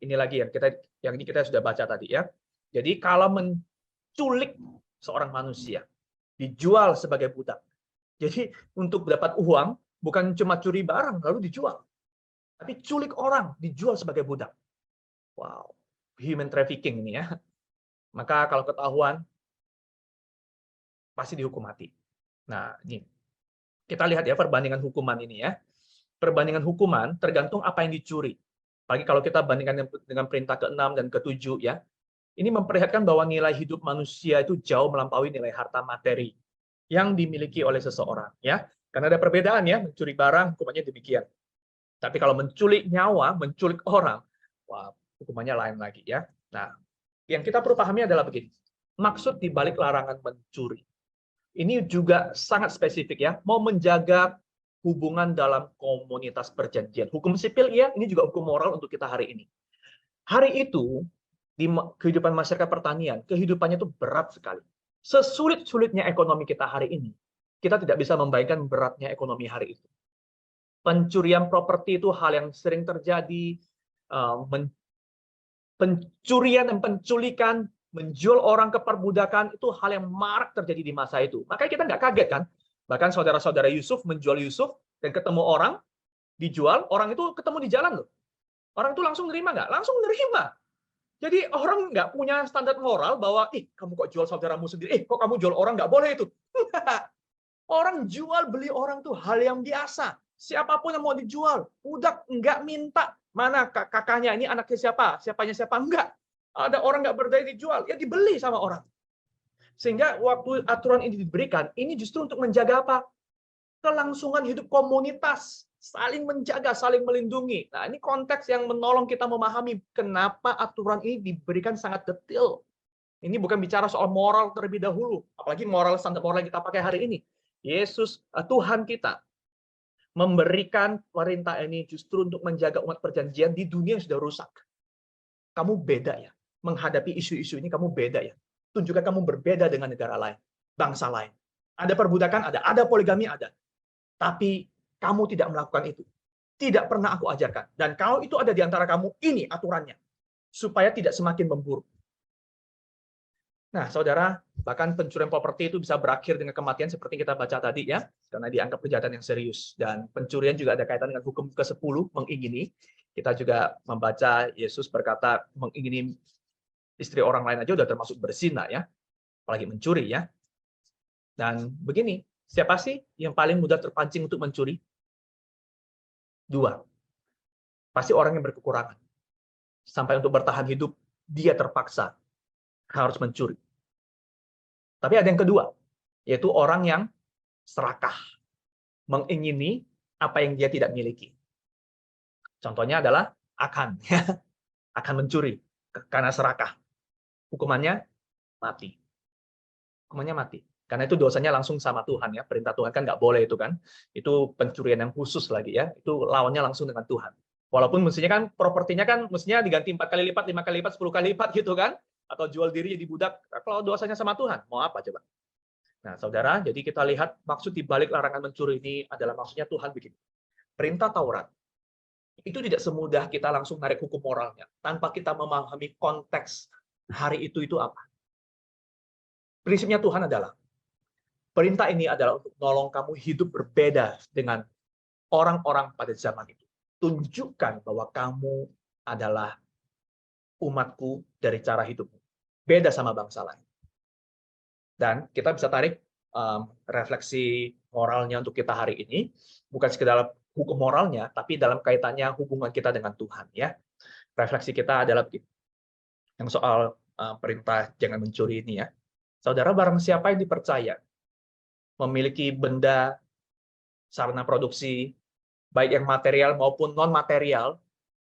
Ini lagi yang kita sudah baca tadi ya. Jadi kalau menculik seorang manusia, dijual sebagai budak. Jadi untuk dapat uang bukan cuma curi barang lalu dijual, tapi culik orang dijual sebagai budak. Wow, human trafficking ini ya. Maka kalau ketahuan pasti dihukum mati. Nah, ini kita lihat ya perbandingan hukuman ini ya. Perbandingan hukuman tergantung apa yang dicuri. Apalagi kalau kita bandingkan dengan perintah ke-6 dan ke-7 ya. Ini memperlihatkan bahwa nilai hidup manusia itu jauh melampaui nilai harta materi yang dimiliki oleh seseorang ya. Karena ada perbedaan ya, mencuri barang hukumannya demikian. Tapi kalau menculik nyawa, menculik orang, wah, hukumannya lain lagi ya. Nah, yang kita perlu pahami adalah begini. Maksud di balik larangan mencuri. Ini juga sangat spesifik ya, mau menjaga hubungan dalam komunitas perjanjian. Hukum sipil ya, ini juga hukum moral untuk kita hari ini. Hari itu di kehidupan masyarakat pertanian, kehidupannya itu berat sekali. Sesulit-sulitnya ekonomi kita hari ini, kita tidak bisa membayangkan beratnya ekonomi hari itu. Pencurian properti itu hal yang sering terjadi, pencurian dan penculikan, menjual orang ke perbudakan itu hal yang marak terjadi di masa itu. Makanya kita nggak kaget kan? Bahkan saudara-saudara Yusuf menjual Yusuf dan ketemu orang, dijual, orang itu ketemu di jalan loh. Orang itu langsung nerima nggak? Langsung nerima. Jadi orang nggak punya standar moral bahwa, kamu kok jual saudaramu sendiri, kok kamu jual orang, nggak boleh itu. Orang jual beli orang tuh hal yang biasa. Siapapun yang mau dijual, budak nggak minta. Mana kakaknya, ini anaknya siapa, siapanya siapa, enggak. Ada orang nggak berdaya dijual, ya dibeli sama orang. Sehingga waktu aturan ini diberikan, ini justru untuk menjaga apa? Kelangsungan hidup komunitas. Saling menjaga, saling melindungi. Nah, ini konteks yang menolong kita memahami kenapa aturan ini diberikan sangat detail. Ini bukan bicara soal moral terlebih dahulu. Apalagi standar moral yang kita pakai hari ini. Yesus, Tuhan kita, memberikan perintah ini justru untuk menjaga umat perjanjian di dunia yang sudah rusak. Kamu beda ya. Menghadapi isu-isu ini kamu beda ya. Tunjukkan kamu berbeda dengan negara lain, bangsa lain. Ada perbudakan, ada poligami, ada. Tapi kamu tidak melakukan itu. Tidak pernah aku ajarkan. Dan kalau itu ada di antara kamu, ini aturannya. Supaya tidak semakin memburuk. Nah, saudara, bahkan pencurian properti itu bisa berakhir dengan kematian seperti kita baca tadi ya. Karena dianggap kejahatan yang serius. Dan pencurian juga ada kaitan dengan hukum ke-10, mengingini. Kita juga membaca Yesus berkata, mengingini istri orang lain aja udah termasuk berzina ya. Apalagi mencuri ya. Dan begini, siapa sih yang paling mudah terpancing untuk mencuri? 2. Pasti orang yang berkekurangan. Sampai untuk bertahan hidup, dia terpaksa harus mencuri. Tapi ada yang kedua, yaitu orang yang serakah. Mengingini apa yang dia tidak miliki. Contohnya adalah akan mencuri karena serakah. Hukumannya mati. Hukumannya mati. Karena itu dosanya langsung sama Tuhan ya. Perintah Tuhan kan nggak boleh itu kan. Itu pencurian yang khusus lagi ya. Itu lawannya langsung dengan Tuhan. Walaupun mestinya kan propertinya kan mestinya diganti 4 kali lipat, 5 kali lipat, 10 kali lipat gitu kan. Atau jual diri jadi budak. Kalau dosanya sama Tuhan, mau apa coba? Nah saudara, jadi kita lihat maksud di balik larangan mencuri ini adalah maksudnya Tuhan begini. Perintah Taurat itu tidak semudah kita langsung narik hukum moralnya tanpa kita memahami konteks hari itu apa. Prinsipnya Tuhan adalah, perintah ini adalah untuk nolong kamu hidup berbeda dengan orang-orang pada zaman itu. Tunjukkan bahwa kamu adalah umatku dari cara hidupmu. Beda sama bangsa lain. Dan kita bisa tarik refleksi moralnya untuk kita hari ini. Bukan sekedar hukum moralnya, tapi dalam kaitannya hubungan kita dengan Tuhan. Ya. Refleksi kita adalah yang soal perintah jangan mencuri ini ya. Saudara, barang siapa yang dipercaya memiliki benda, sarana produksi, baik yang material maupun non-material,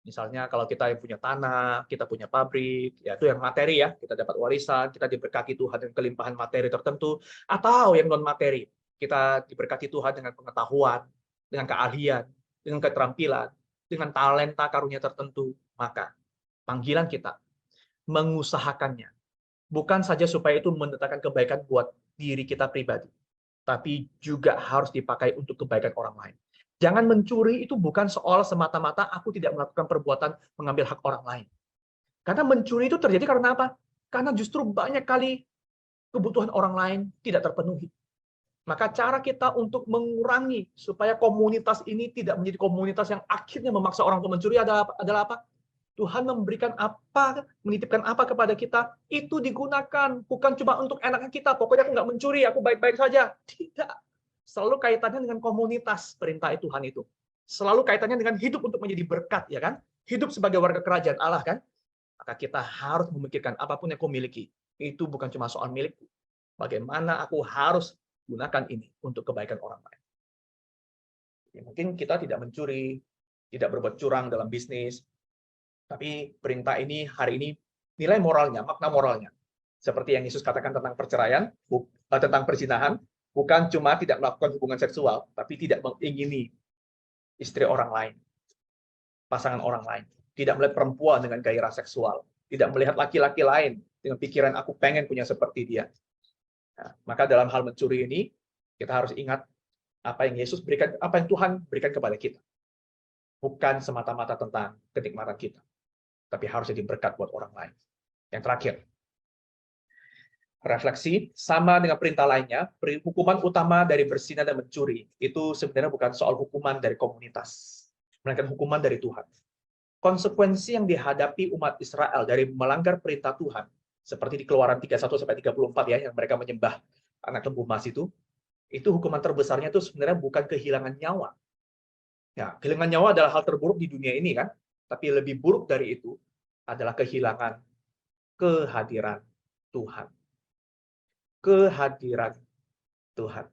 misalnya kalau kita yang punya tanah, kita punya pabrik, ya itu yang materi ya, kita dapat warisan, kita diberkati Tuhan dengan kelimpahan materi tertentu, atau yang non-materi, kita diberkati Tuhan dengan pengetahuan, dengan keahlian, dengan keterampilan, dengan talenta karunia tertentu, maka panggilan kita mengusahakannya. Bukan saja supaya itu mendatangkan kebaikan buat diri kita pribadi, tapi juga harus dipakai untuk kebaikan orang lain. Jangan mencuri itu bukan soal semata-mata aku tidak melakukan perbuatan mengambil hak orang lain. Karena mencuri itu terjadi karena apa? Karena justru banyak kali kebutuhan orang lain tidak terpenuhi. Maka cara kita untuk mengurangi supaya komunitas ini tidak menjadi komunitas yang akhirnya memaksa orang untuk mencuri adalah apa? Tuhan memberikan apa, menitipkan apa kepada kita, itu digunakan. Bukan cuma untuk enaknya kita, pokoknya aku nggak mencuri, aku baik-baik saja. Tidak. Selalu kaitannya dengan komunitas perintah Tuhan itu. Selalu kaitannya dengan hidup untuk menjadi berkat, ya kan? Hidup sebagai warga kerajaan Allah, kan? Maka kita harus memikirkan apapun yang aku miliki. Itu bukan cuma soal milikku. Bagaimana aku harus gunakan ini untuk kebaikan orang lain. Ya, mungkin kita tidak mencuri, tidak berbuat curang dalam bisnis, tapi perintah ini hari ini nilai moralnya, makna moralnya. Seperti yang Yesus katakan tentang perceraian, tentang perzinahan, bukan cuma tidak melakukan hubungan seksual, tapi tidak mengingini istri orang lain, pasangan orang lain. Tidak melihat perempuan dengan gairah seksual. Tidak melihat laki-laki lain dengan pikiran aku pengen punya seperti dia. Nah, maka dalam hal mencuri ini, kita harus ingat apa yang Yesus berikan, apa yang Tuhan berikan kepada kita. Bukan semata-mata tentang kenikmatan kita, tapi harus jadi berkat buat orang lain. Yang terakhir, refleksi sama dengan perintah lainnya, hukuman utama dari berzina dan mencuri itu sebenarnya bukan soal hukuman dari komunitas, melainkan hukuman dari Tuhan. Konsekuensi yang dihadapi umat Israel dari melanggar perintah Tuhan, seperti di Keluaran 31-34 ya, yang mereka menyembah anak lembu emas itu hukuman terbesarnya itu sebenarnya bukan kehilangan nyawa. Ya, kehilangan nyawa adalah hal terburuk di dunia ini kan, tapi lebih buruk dari itu adalah kehilangan kehadiran Tuhan. Kehadiran Tuhan.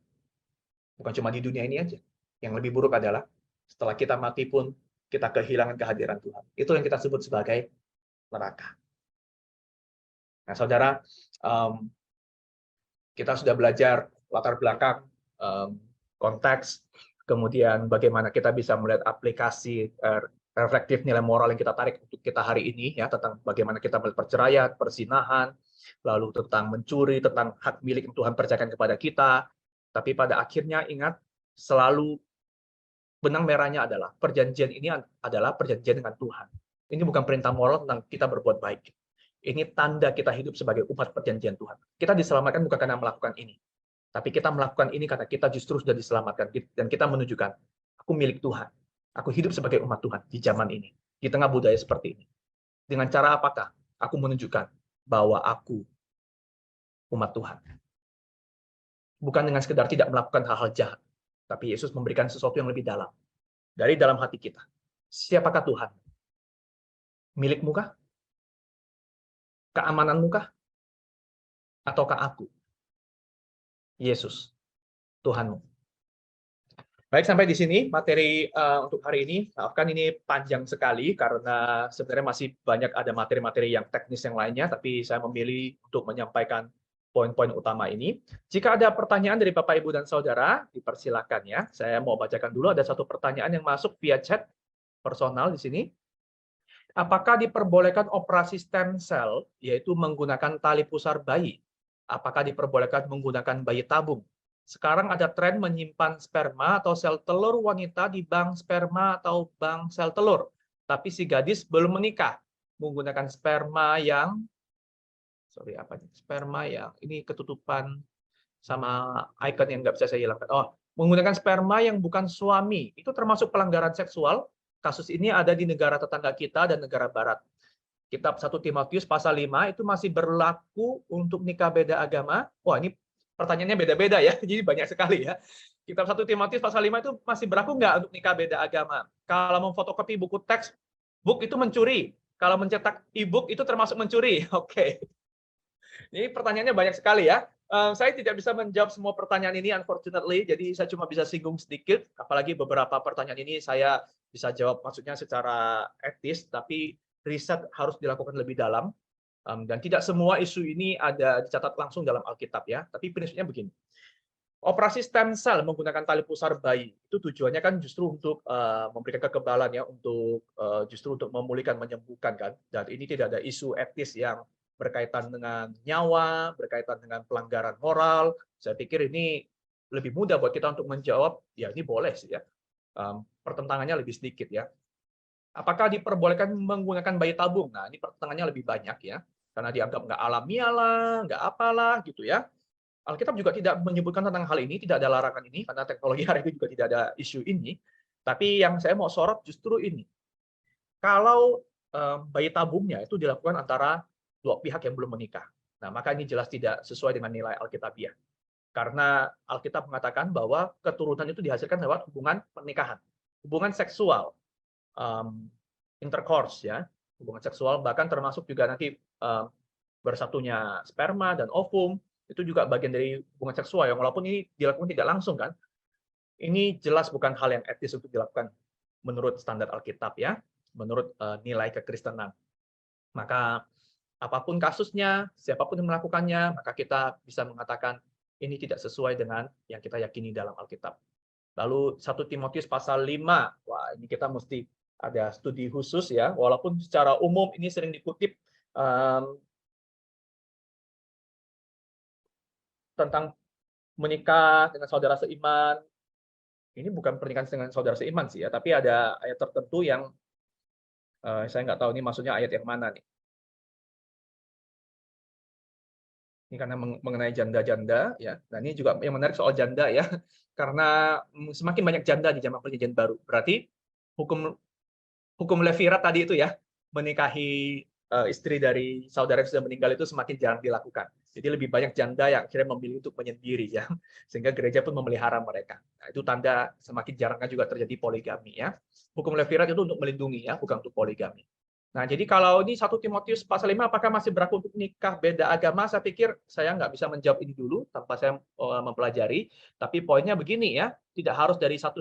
Bukan cuma di dunia ini aja. Yang lebih buruk adalah setelah kita mati pun kita kehilangan kehadiran Tuhan. Itu yang kita sebut sebagai neraka. Nah, saudara, kita sudah belajar latar belakang, konteks, kemudian bagaimana kita bisa melihat aplikasi reflektif nilai moral yang kita tarik untuk kita hari ini, ya, tentang bagaimana kita melihat perceraian, perzinahan, lalu tentang mencuri, tentang hak milik yang Tuhan percayakan kepada kita. Tapi pada akhirnya ingat, selalu benang merahnya adalah perjanjian ini adalah perjanjian dengan Tuhan. Ini bukan perintah moral tentang kita berbuat baik. Ini tanda kita hidup sebagai umat perjanjian Tuhan. Kita diselamatkan bukan karena melakukan ini, tapi kita melakukan ini karena kita justru sudah diselamatkan dan kita menunjukkan aku milik Tuhan. Aku hidup sebagai umat Tuhan di zaman ini, di tengah budaya seperti ini. Dengan cara apakah aku menunjukkan bahwa aku umat Tuhan? Bukan dengan sekedar tidak melakukan hal-hal jahat, tapi Yesus memberikan sesuatu yang lebih dalam. Dari dalam hati kita. Siapakah Tuhan? Milikmu kah? Keamananmu kah? Ataukah aku? Yesus, Tuhanmu. Baik, sampai di sini materi untuk hari ini. Maafkan ini panjang sekali karena sebenarnya masih banyak ada materi-materi yang teknis yang lainnya, tapi saya memilih untuk menyampaikan poin-poin utama ini. Jika ada pertanyaan dari Bapak, Ibu, dan Saudara, dipersilakan ya. Saya mau bacakan dulu, ada satu pertanyaan yang masuk via chat personal di sini. Apakah diperbolehkan operasi stem cell, yaitu menggunakan tali pusar bayi? Apakah diperbolehkan menggunakan bayi tabung? Sekarang ada tren menyimpan sperma atau sel telur wanita di bank sperma atau bank sel telur. Tapi si gadis belum menikah, menggunakan sperma yang sorry apa nih? Sperma ya, ini ketutupan sama icon yang nggak bisa saya hilangkan. Oh, menggunakan sperma yang bukan suami, itu termasuk pelanggaran seksual. Kasus ini ada di negara tetangga kita dan negara barat. Kitab 1 Timotius pasal 5 itu masih berlaku untuk nikah beda agama. Wah, ini pertanyaannya beda-beda ya, jadi banyak sekali ya. Kitab 1 Timotius pasal 5 itu masih berlaku nggak untuk nikah beda agama? Kalau memfotokopi buku teks, book itu mencuri. Kalau mencetak e-book itu termasuk mencuri. Oke. Ini pertanyaannya banyak sekali ya. Saya tidak bisa menjawab semua pertanyaan ini, unfortunately. Jadi saya cuma bisa singgung sedikit. Apalagi beberapa pertanyaan ini saya bisa jawab maksudnya secara etis, tapi riset harus dilakukan lebih dalam. Dan tidak semua isu ini ada dicatat langsung dalam Alkitab ya. Tapi prinsipnya begini. Operasi stem cell menggunakan tali pusar bayi itu tujuannya kan justru untuk memberikan kekebalan ya, untuk justru untuk memulihkan, menyembuhkan kan. Dan ini tidak ada isu etis yang berkaitan dengan nyawa, berkaitan dengan pelanggaran moral. Saya pikir ini lebih mudah buat kita untuk menjawab, ya ini boleh sih ya. Pertentangannya lebih sedikit ya. Apakah diperbolehkan menggunakan bayi tabung? Nah, ini pertentangannya lebih banyak ya. Karena dianggap nggak alamiah lah, nggak apalah gitu ya. Alkitab juga tidak menyebutkan tentang hal ini, tidak ada larangan ini, karena teknologi hari ini juga tidak ada isu ini. Tapi yang saya mau sorot justru ini. Kalau bayi tabungnya itu dilakukan antara dua pihak yang belum menikah. Nah, maka ini jelas tidak sesuai dengan nilai Alkitabiah. Karena Alkitab mengatakan bahwa keturunan itu dihasilkan lewat hubungan pernikahan, hubungan seksual, intercourse ya, hubungan seksual, bahkan termasuk juga nanti bersatunya sperma dan ovum, itu juga bagian dari hubungan seksual yang walaupun ini dilakukan tidak langsung kan. Ini jelas bukan hal yang etis untuk dilakukan menurut standar Alkitab ya, menurut nilai kekristenan. Maka apapun kasusnya, siapapun yang melakukannya, maka kita bisa mengatakan ini tidak sesuai dengan yang kita yakini dalam Alkitab. Lalu 1 Timotius pasal 5, wah ini kita mesti ada studi khusus ya, walaupun secara umum ini sering dikutip tentang menikah dengan saudara seiman. Ini bukan pernikahan dengan saudara seiman sih ya, tapi ada ayat tertentu yang saya nggak tahu ini maksudnya ayat yang mana nih. Ini karena mengenai janda-janda ya. Nah, ini juga yang menarik soal janda ya. Karena semakin banyak janda di zaman perjanjian baru. Berarti hukum Levirat tadi itu ya, menikahi istri dari saudara yang sudah meninggal itu semakin jarang dilakukan. Jadi lebih banyak janda yang akhirnya memilih untuk menyendiri ya. Sehingga gereja pun memelihara mereka. Nah, itu tanda semakin jarangnya juga terjadi poligami ya. Hukum Levirat itu untuk melindungi ya, bukan untuk poligami. Nah, jadi kalau ini 1 Timotius pasal 5 apakah masih berlaku untuk nikah beda agama? Saya pikir saya nggak bisa menjawab ini dulu tanpa saya mempelajari. Tapi poinnya begini ya, tidak harus dari 1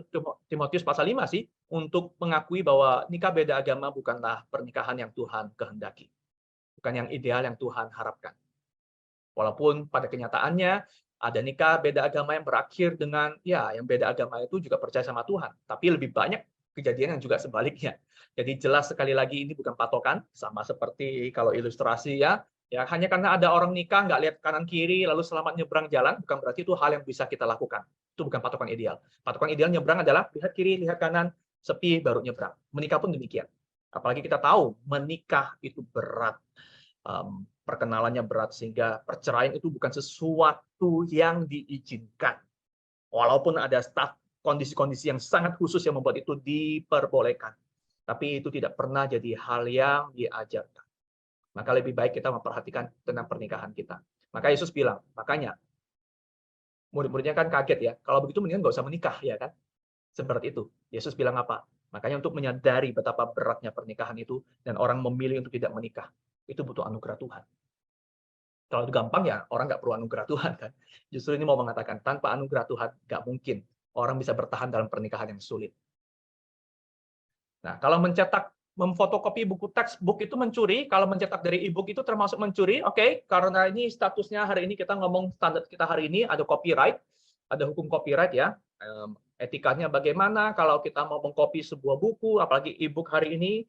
Timotius pasal 5 sih untuk mengakui bahwa nikah beda agama bukanlah pernikahan yang Tuhan kehendaki. Bukan yang ideal yang Tuhan harapkan. Walaupun pada kenyataannya ada nikah beda agama yang berakhir dengan ya yang beda agama itu juga percaya sama Tuhan. Tapi lebih banyak kejadian yang juga sebaliknya. Jadi jelas sekali lagi ini bukan patokan, sama seperti kalau ilustrasi ya hanya karena ada orang nikah nggak lihat kanan kiri lalu selamat nyebrang jalan, bukan berarti itu hal yang bisa kita lakukan. Itu bukan patokan ideal. Patokan ideal nyebrang adalah lihat kiri, lihat kanan, sepi baru nyebrang. Menikah pun demikian. Apalagi kita tahu menikah itu berat, perkenalannya berat sehingga perceraian itu bukan sesuatu yang diizinkan. Walaupun ada kondisi-kondisi yang sangat khusus yang membuat itu diperbolehkan. Tapi itu tidak pernah jadi hal yang diajarkan. Maka lebih baik kita memperhatikan tentang pernikahan kita. Maka Yesus bilang, makanya murid-muridnya kan kaget ya, kalau begitu mendingan nggak usah menikah ya kan. Seperti itu. Yesus bilang apa? Makanya untuk menyadari betapa beratnya pernikahan itu dan orang memilih untuk tidak menikah, itu butuh anugerah Tuhan. Kalau itu gampang ya orang nggak perlu anugerah Tuhan kan. Justru ini mau mengatakan tanpa anugerah Tuhan nggak mungkin orang bisa bertahan dalam pernikahan yang sulit. Nah, kalau memfotokopi buku teks, book itu mencuri. Kalau mencetak dari e-book itu termasuk mencuri. Oke, karena ini statusnya hari ini kita ngomong standar kita hari ini ada copyright, ada hukum copyright ya. Etikanya bagaimana kalau kita mau mengcopy sebuah buku, apalagi e-book hari ini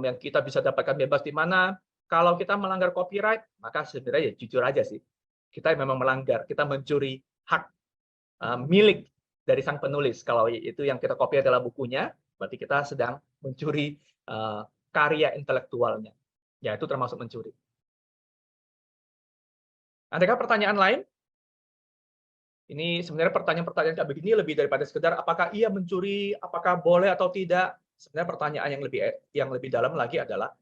yang kita bisa dapatkan bebas di mana. Kalau kita melanggar copyright, maka sebenarnya ya jujur aja sih, kita memang melanggar, kita mencuri hak milik dari sang penulis. Kalau itu yang kita copy adalah bukunya, berarti kita sedang mencuri karya intelektualnya. Ya, itu termasuk mencuri. Adakah pertanyaan lain? Ini sebenarnya pertanyaan-pertanyaan kayak begini lebih daripada sekedar apakah ia mencuri, apakah boleh atau tidak. Sebenarnya pertanyaan yang lebih dalam lagi adalah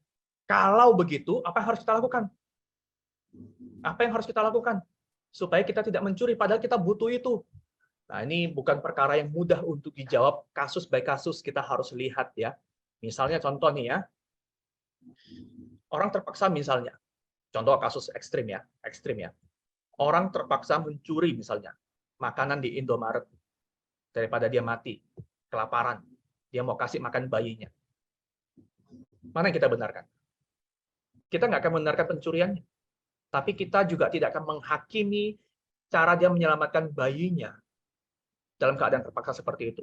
kalau begitu, apa yang harus kita lakukan? Apa yang harus kita lakukan supaya kita tidak mencuri padahal kita butuh itu? Nah, ini bukan perkara yang mudah untuk dijawab kasus by kasus, kita harus lihat ya. Misalnya contoh nih ya. Orang terpaksa misalnya, contoh kasus ekstrim ya. Orang terpaksa mencuri misalnya makanan di Indomaret daripada dia mati kelaparan. Dia mau kasih makan bayinya. Mana yang kita benarkan? Kita nggak akan membenarkan pencuriannya. Tapi kita juga tidak akan menghakimi cara dia menyelamatkan bayinya dalam keadaan terpaksa seperti itu.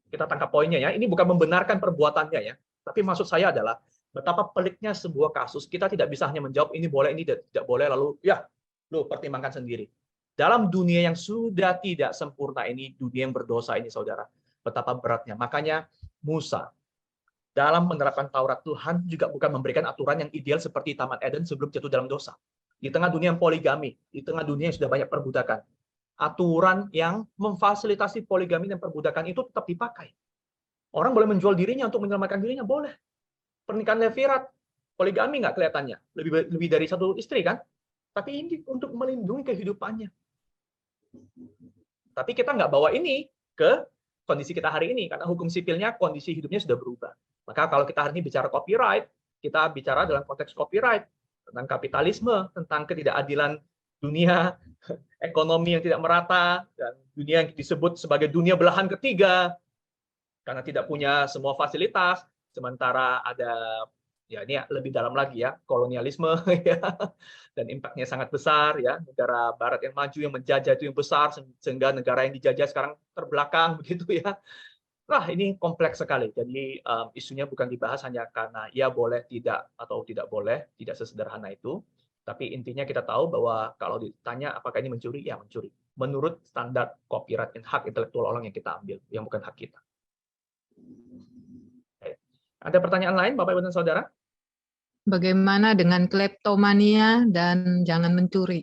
Kita tangkap poinnya ya. Ini bukan membenarkan perbuatannya ya. Tapi maksud saya adalah betapa peliknya sebuah kasus. Kita tidak bisa hanya menjawab ini boleh, ini tidak boleh, lalu ya, lu pertimbangkan sendiri. Dalam dunia yang sudah tidak sempurna ini, dunia yang berdosa ini, saudara, betapa beratnya. Makanya Musa dalam menerapkan Taurat, Tuhan juga bukan memberikan aturan yang ideal seperti Taman Eden sebelum jatuh dalam dosa. Di tengah dunia yang poligami, di tengah dunia yang sudah banyak perbudakan, aturan yang memfasilitasi poligami dan perbudakan itu tetap dipakai. Orang boleh menjual dirinya untuk menyelamatkan dirinya, boleh. Pernikahan levirat, poligami nggak kelihatannya, lebih dari satu istri kan? Tapi ini untuk melindungi kehidupannya. Tapi kita nggak bawa ini ke kondisi kita hari ini, karena hukum sipilnya kondisi hidupnya sudah berubah. Maka kalau kita hari ini bicara copyright, kita bicara dalam konteks copyright, tentang kapitalisme, tentang ketidakadilan dunia, ekonomi yang tidak merata, dan dunia yang disebut sebagai dunia belahan ketiga, karena tidak punya semua fasilitas, sementara ada, ya ini lebih dalam lagi ya, kolonialisme, ya, dan impact-nya sangat besar, ya, negara barat yang maju yang menjajah itu yang besar, sehingga negara yang dijajah sekarang terbelakang, begitu ya. Nah, ini kompleks sekali. Jadi isunya bukan dibahas hanya karena ya boleh, tidak, atau tidak boleh, tidak sesederhana itu. Tapi intinya kita tahu bahwa kalau ditanya apakah ini mencuri, ya mencuri. Menurut standar copyright dan hak intelektual orang yang kita ambil, yang bukan hak kita. Ada pertanyaan lain, Bapak Ibu dan Saudara? Bagaimana dengan kleptomania dan jangan mencuri?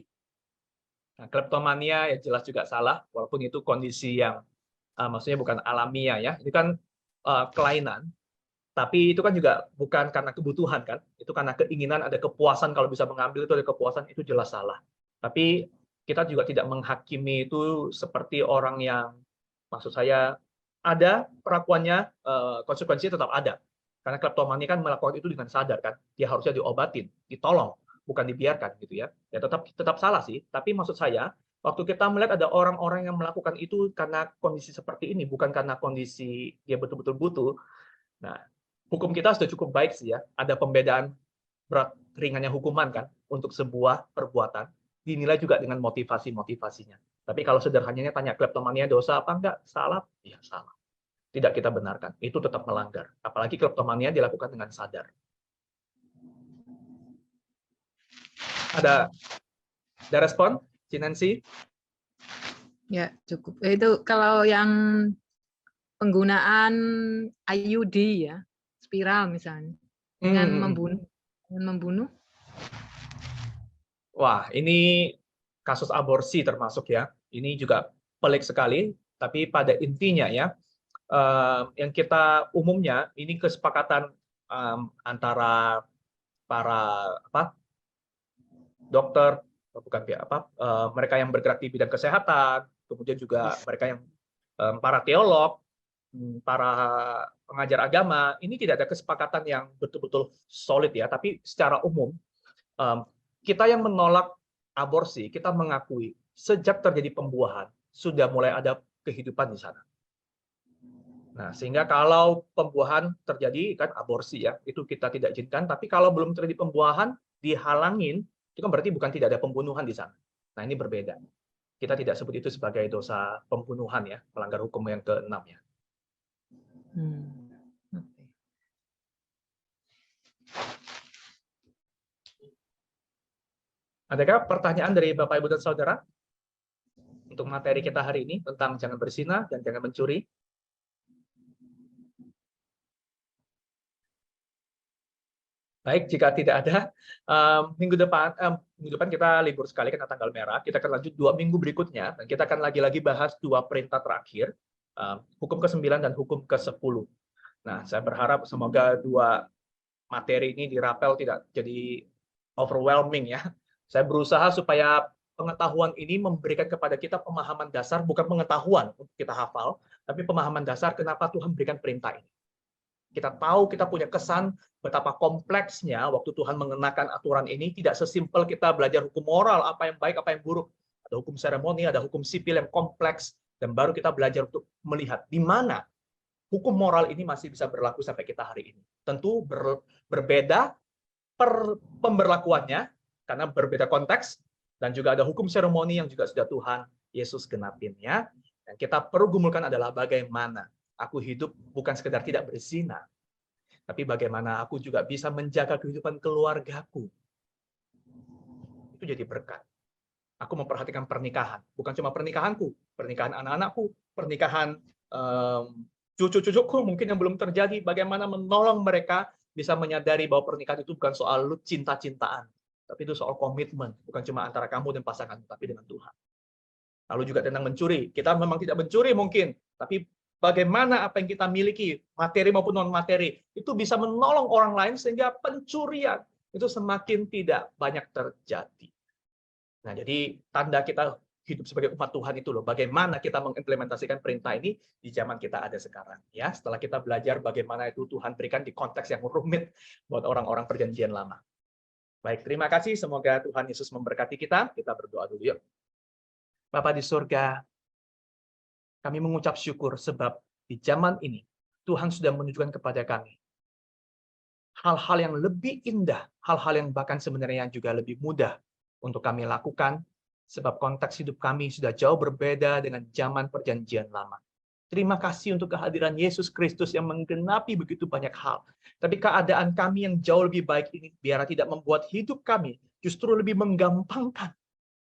Nah, kleptomania ya jelas juga salah, walaupun itu kondisi yang maksudnya bukan alamiah ya. Ini kan kelainan, tapi itu kan juga bukan karena kebutuhan kan. Itu karena keinginan, ada kepuasan kalau bisa mengambil itu ada kepuasan, itu jelas salah. Tapi kita juga tidak menghakimi itu seperti orang yang, maksud saya, ada perlakuannya, konsekuensinya tetap ada. Karena kleptomania kan melakukan itu dengan sadar kan. Dia harusnya diobatin, ditolong, bukan dibiarkan gitu ya. Ya tetap salah sih, tapi maksud saya waktu kita melihat ada orang-orang yang melakukan itu karena kondisi seperti ini, bukan karena kondisi dia betul-betul butuh. Nah, hukum kita sudah cukup baik sih ya. Ada pembedaan berat ringannya hukuman kan untuk sebuah perbuatan. Dinilai juga dengan motivasi-motivasinya. Tapi kalau sederhananya tanya kleptomania dosa apa enggak? Salah? Ya salah. Tidak kita benarkan. Itu tetap melanggar. Apalagi kleptomania dilakukan dengan sadar. Ada respon? Cinansi? Ya, cukup. Itu kalau yang penggunaan IUD ya, spiral misalnya, dengan membunuh. Wah, ini kasus aborsi termasuk ya. Ini juga pelik sekali, tapi pada intinya ya, yang kita umumnya ini kesepakatan antara para dokter, bukan mereka yang bergerak di bidang kesehatan, kemudian juga mereka yang para teolog, para pengajar agama, ini tidak ada kesepakatan yang betul-betul solid ya, tapi secara umum kita yang menolak aborsi, kita mengakui sejak terjadi pembuahan sudah mulai ada kehidupan di sana. Nah, sehingga kalau pembuahan terjadi kan aborsi ya, itu kita tidak izinkan, tapi kalau belum terjadi pembuahan dihalangin, itu kan berarti bukan tidak ada pembunuhan di sana. Nah, ini berbeda. Kita tidak sebut itu sebagai dosa pembunuhan ya, melanggar hukum yang ke-6 ya. Adakah pertanyaan dari Bapak, Ibu, dan Saudara untuk materi kita hari ini tentang jangan berzina dan jangan mencuri? Baik, jika tidak ada, minggu depan kita libur sekali karena tanggal merah. Kita akan lanjut 2 minggu berikutnya, dan kita akan lagi-lagi bahas 2 perintah terakhir, hukum ke-9 dan hukum ke-10. Nah, saya berharap semoga 2 materi ini dirapel tidak jadi overwhelming ya. Saya berusaha supaya pengetahuan ini memberikan kepada kita pemahaman dasar, bukan pengetahuan untuk kita hafal, tapi pemahaman dasar kenapa Tuhan berikan perintah ini. Kita tahu, kita punya kesan betapa kompleksnya waktu Tuhan mengenakan aturan ini. Tidak sesimpel kita belajar hukum moral, apa yang baik, apa yang buruk. Ada hukum seremoni, ada hukum sipil yang kompleks, dan baru kita belajar untuk melihat di mana hukum moral ini masih bisa berlaku sampai kita hari ini. Tentu berbeda pemberlakuannya, karena berbeda konteks, dan juga ada hukum seremoni yang juga sudah Tuhan Yesus genapinnya. Dan kita perlu gumulkan adalah bagaimana aku hidup bukan sekedar tidak berzina, tapi bagaimana aku juga bisa menjaga kehidupan keluargaku. Itu jadi berkat. Aku memperhatikan pernikahan, bukan cuma pernikahanku, pernikahan anak-anakku, pernikahan cucu-cucuku mungkin yang belum terjadi, bagaimana menolong mereka bisa menyadari bahwa pernikahan itu bukan soal cinta-cintaan, tapi itu soal komitmen, bukan cuma antara kamu dan pasangan, tapi dengan Tuhan. Lalu juga tentang mencuri. Kita memang tidak mencuri mungkin, tapi bagaimana apa yang kita miliki, materi maupun non-materi, itu bisa menolong orang lain sehingga pencurian itu semakin tidak banyak terjadi. Nah, jadi tanda kita hidup sebagai umat Tuhan itu loh, bagaimana kita mengimplementasikan perintah ini di zaman kita ada sekarang. Ya, setelah kita belajar bagaimana itu Tuhan berikan di konteks yang rumit buat orang-orang perjanjian lama. Baik, terima kasih. Semoga Tuhan Yesus memberkati kita. Kita berdoa dulu yuk. Bapa di surga, kami mengucap syukur sebab di zaman ini Tuhan sudah menunjukkan kepada kami hal-hal yang lebih indah, hal-hal yang bahkan sebenarnya juga lebih mudah untuk kami lakukan, sebab konteks hidup kami sudah jauh berbeda dengan zaman perjanjian lama. Terima kasih untuk kehadiran Yesus Kristus yang menggenapi begitu banyak hal. Tapi keadaan kami yang jauh lebih baik ini biar tidak membuat hidup kami justru lebih menggampangkan.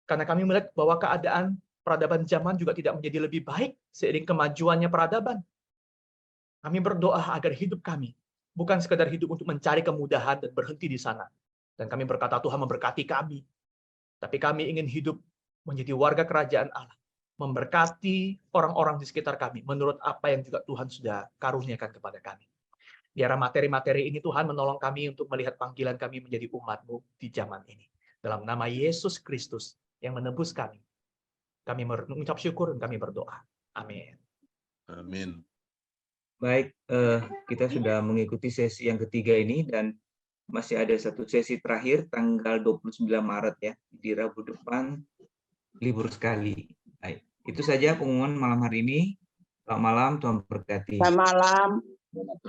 Karena kami melihat bahwa keadaan peradaban zaman juga tidak menjadi lebih baik seiring kemajuannya peradaban. Kami berdoa agar hidup kami bukan sekadar hidup untuk mencari kemudahan dan berhenti di sana. Dan kami berkata Tuhan memberkati kami. Tapi kami ingin hidup menjadi warga kerajaan Allah. Memberkati orang-orang di sekitar kami menurut apa yang juga Tuhan sudah karuniakan kepada kami. Biar materi-materi ini Tuhan menolong kami untuk melihat panggilan kami menjadi umat-Mu di zaman ini. Dalam nama Yesus Kristus yang menebus kami. Kami mengucap syukur dan kami berdoa. Amin. Amin. Baik, kita sudah mengikuti sesi yang ketiga ini dan masih ada satu sesi terakhir tanggal 29 Maret ya. Di Rabu depan libur sekali. Baik, itu saja pengumuman malam hari ini. Selamat malam, Tuhan berkati. Selamat malam.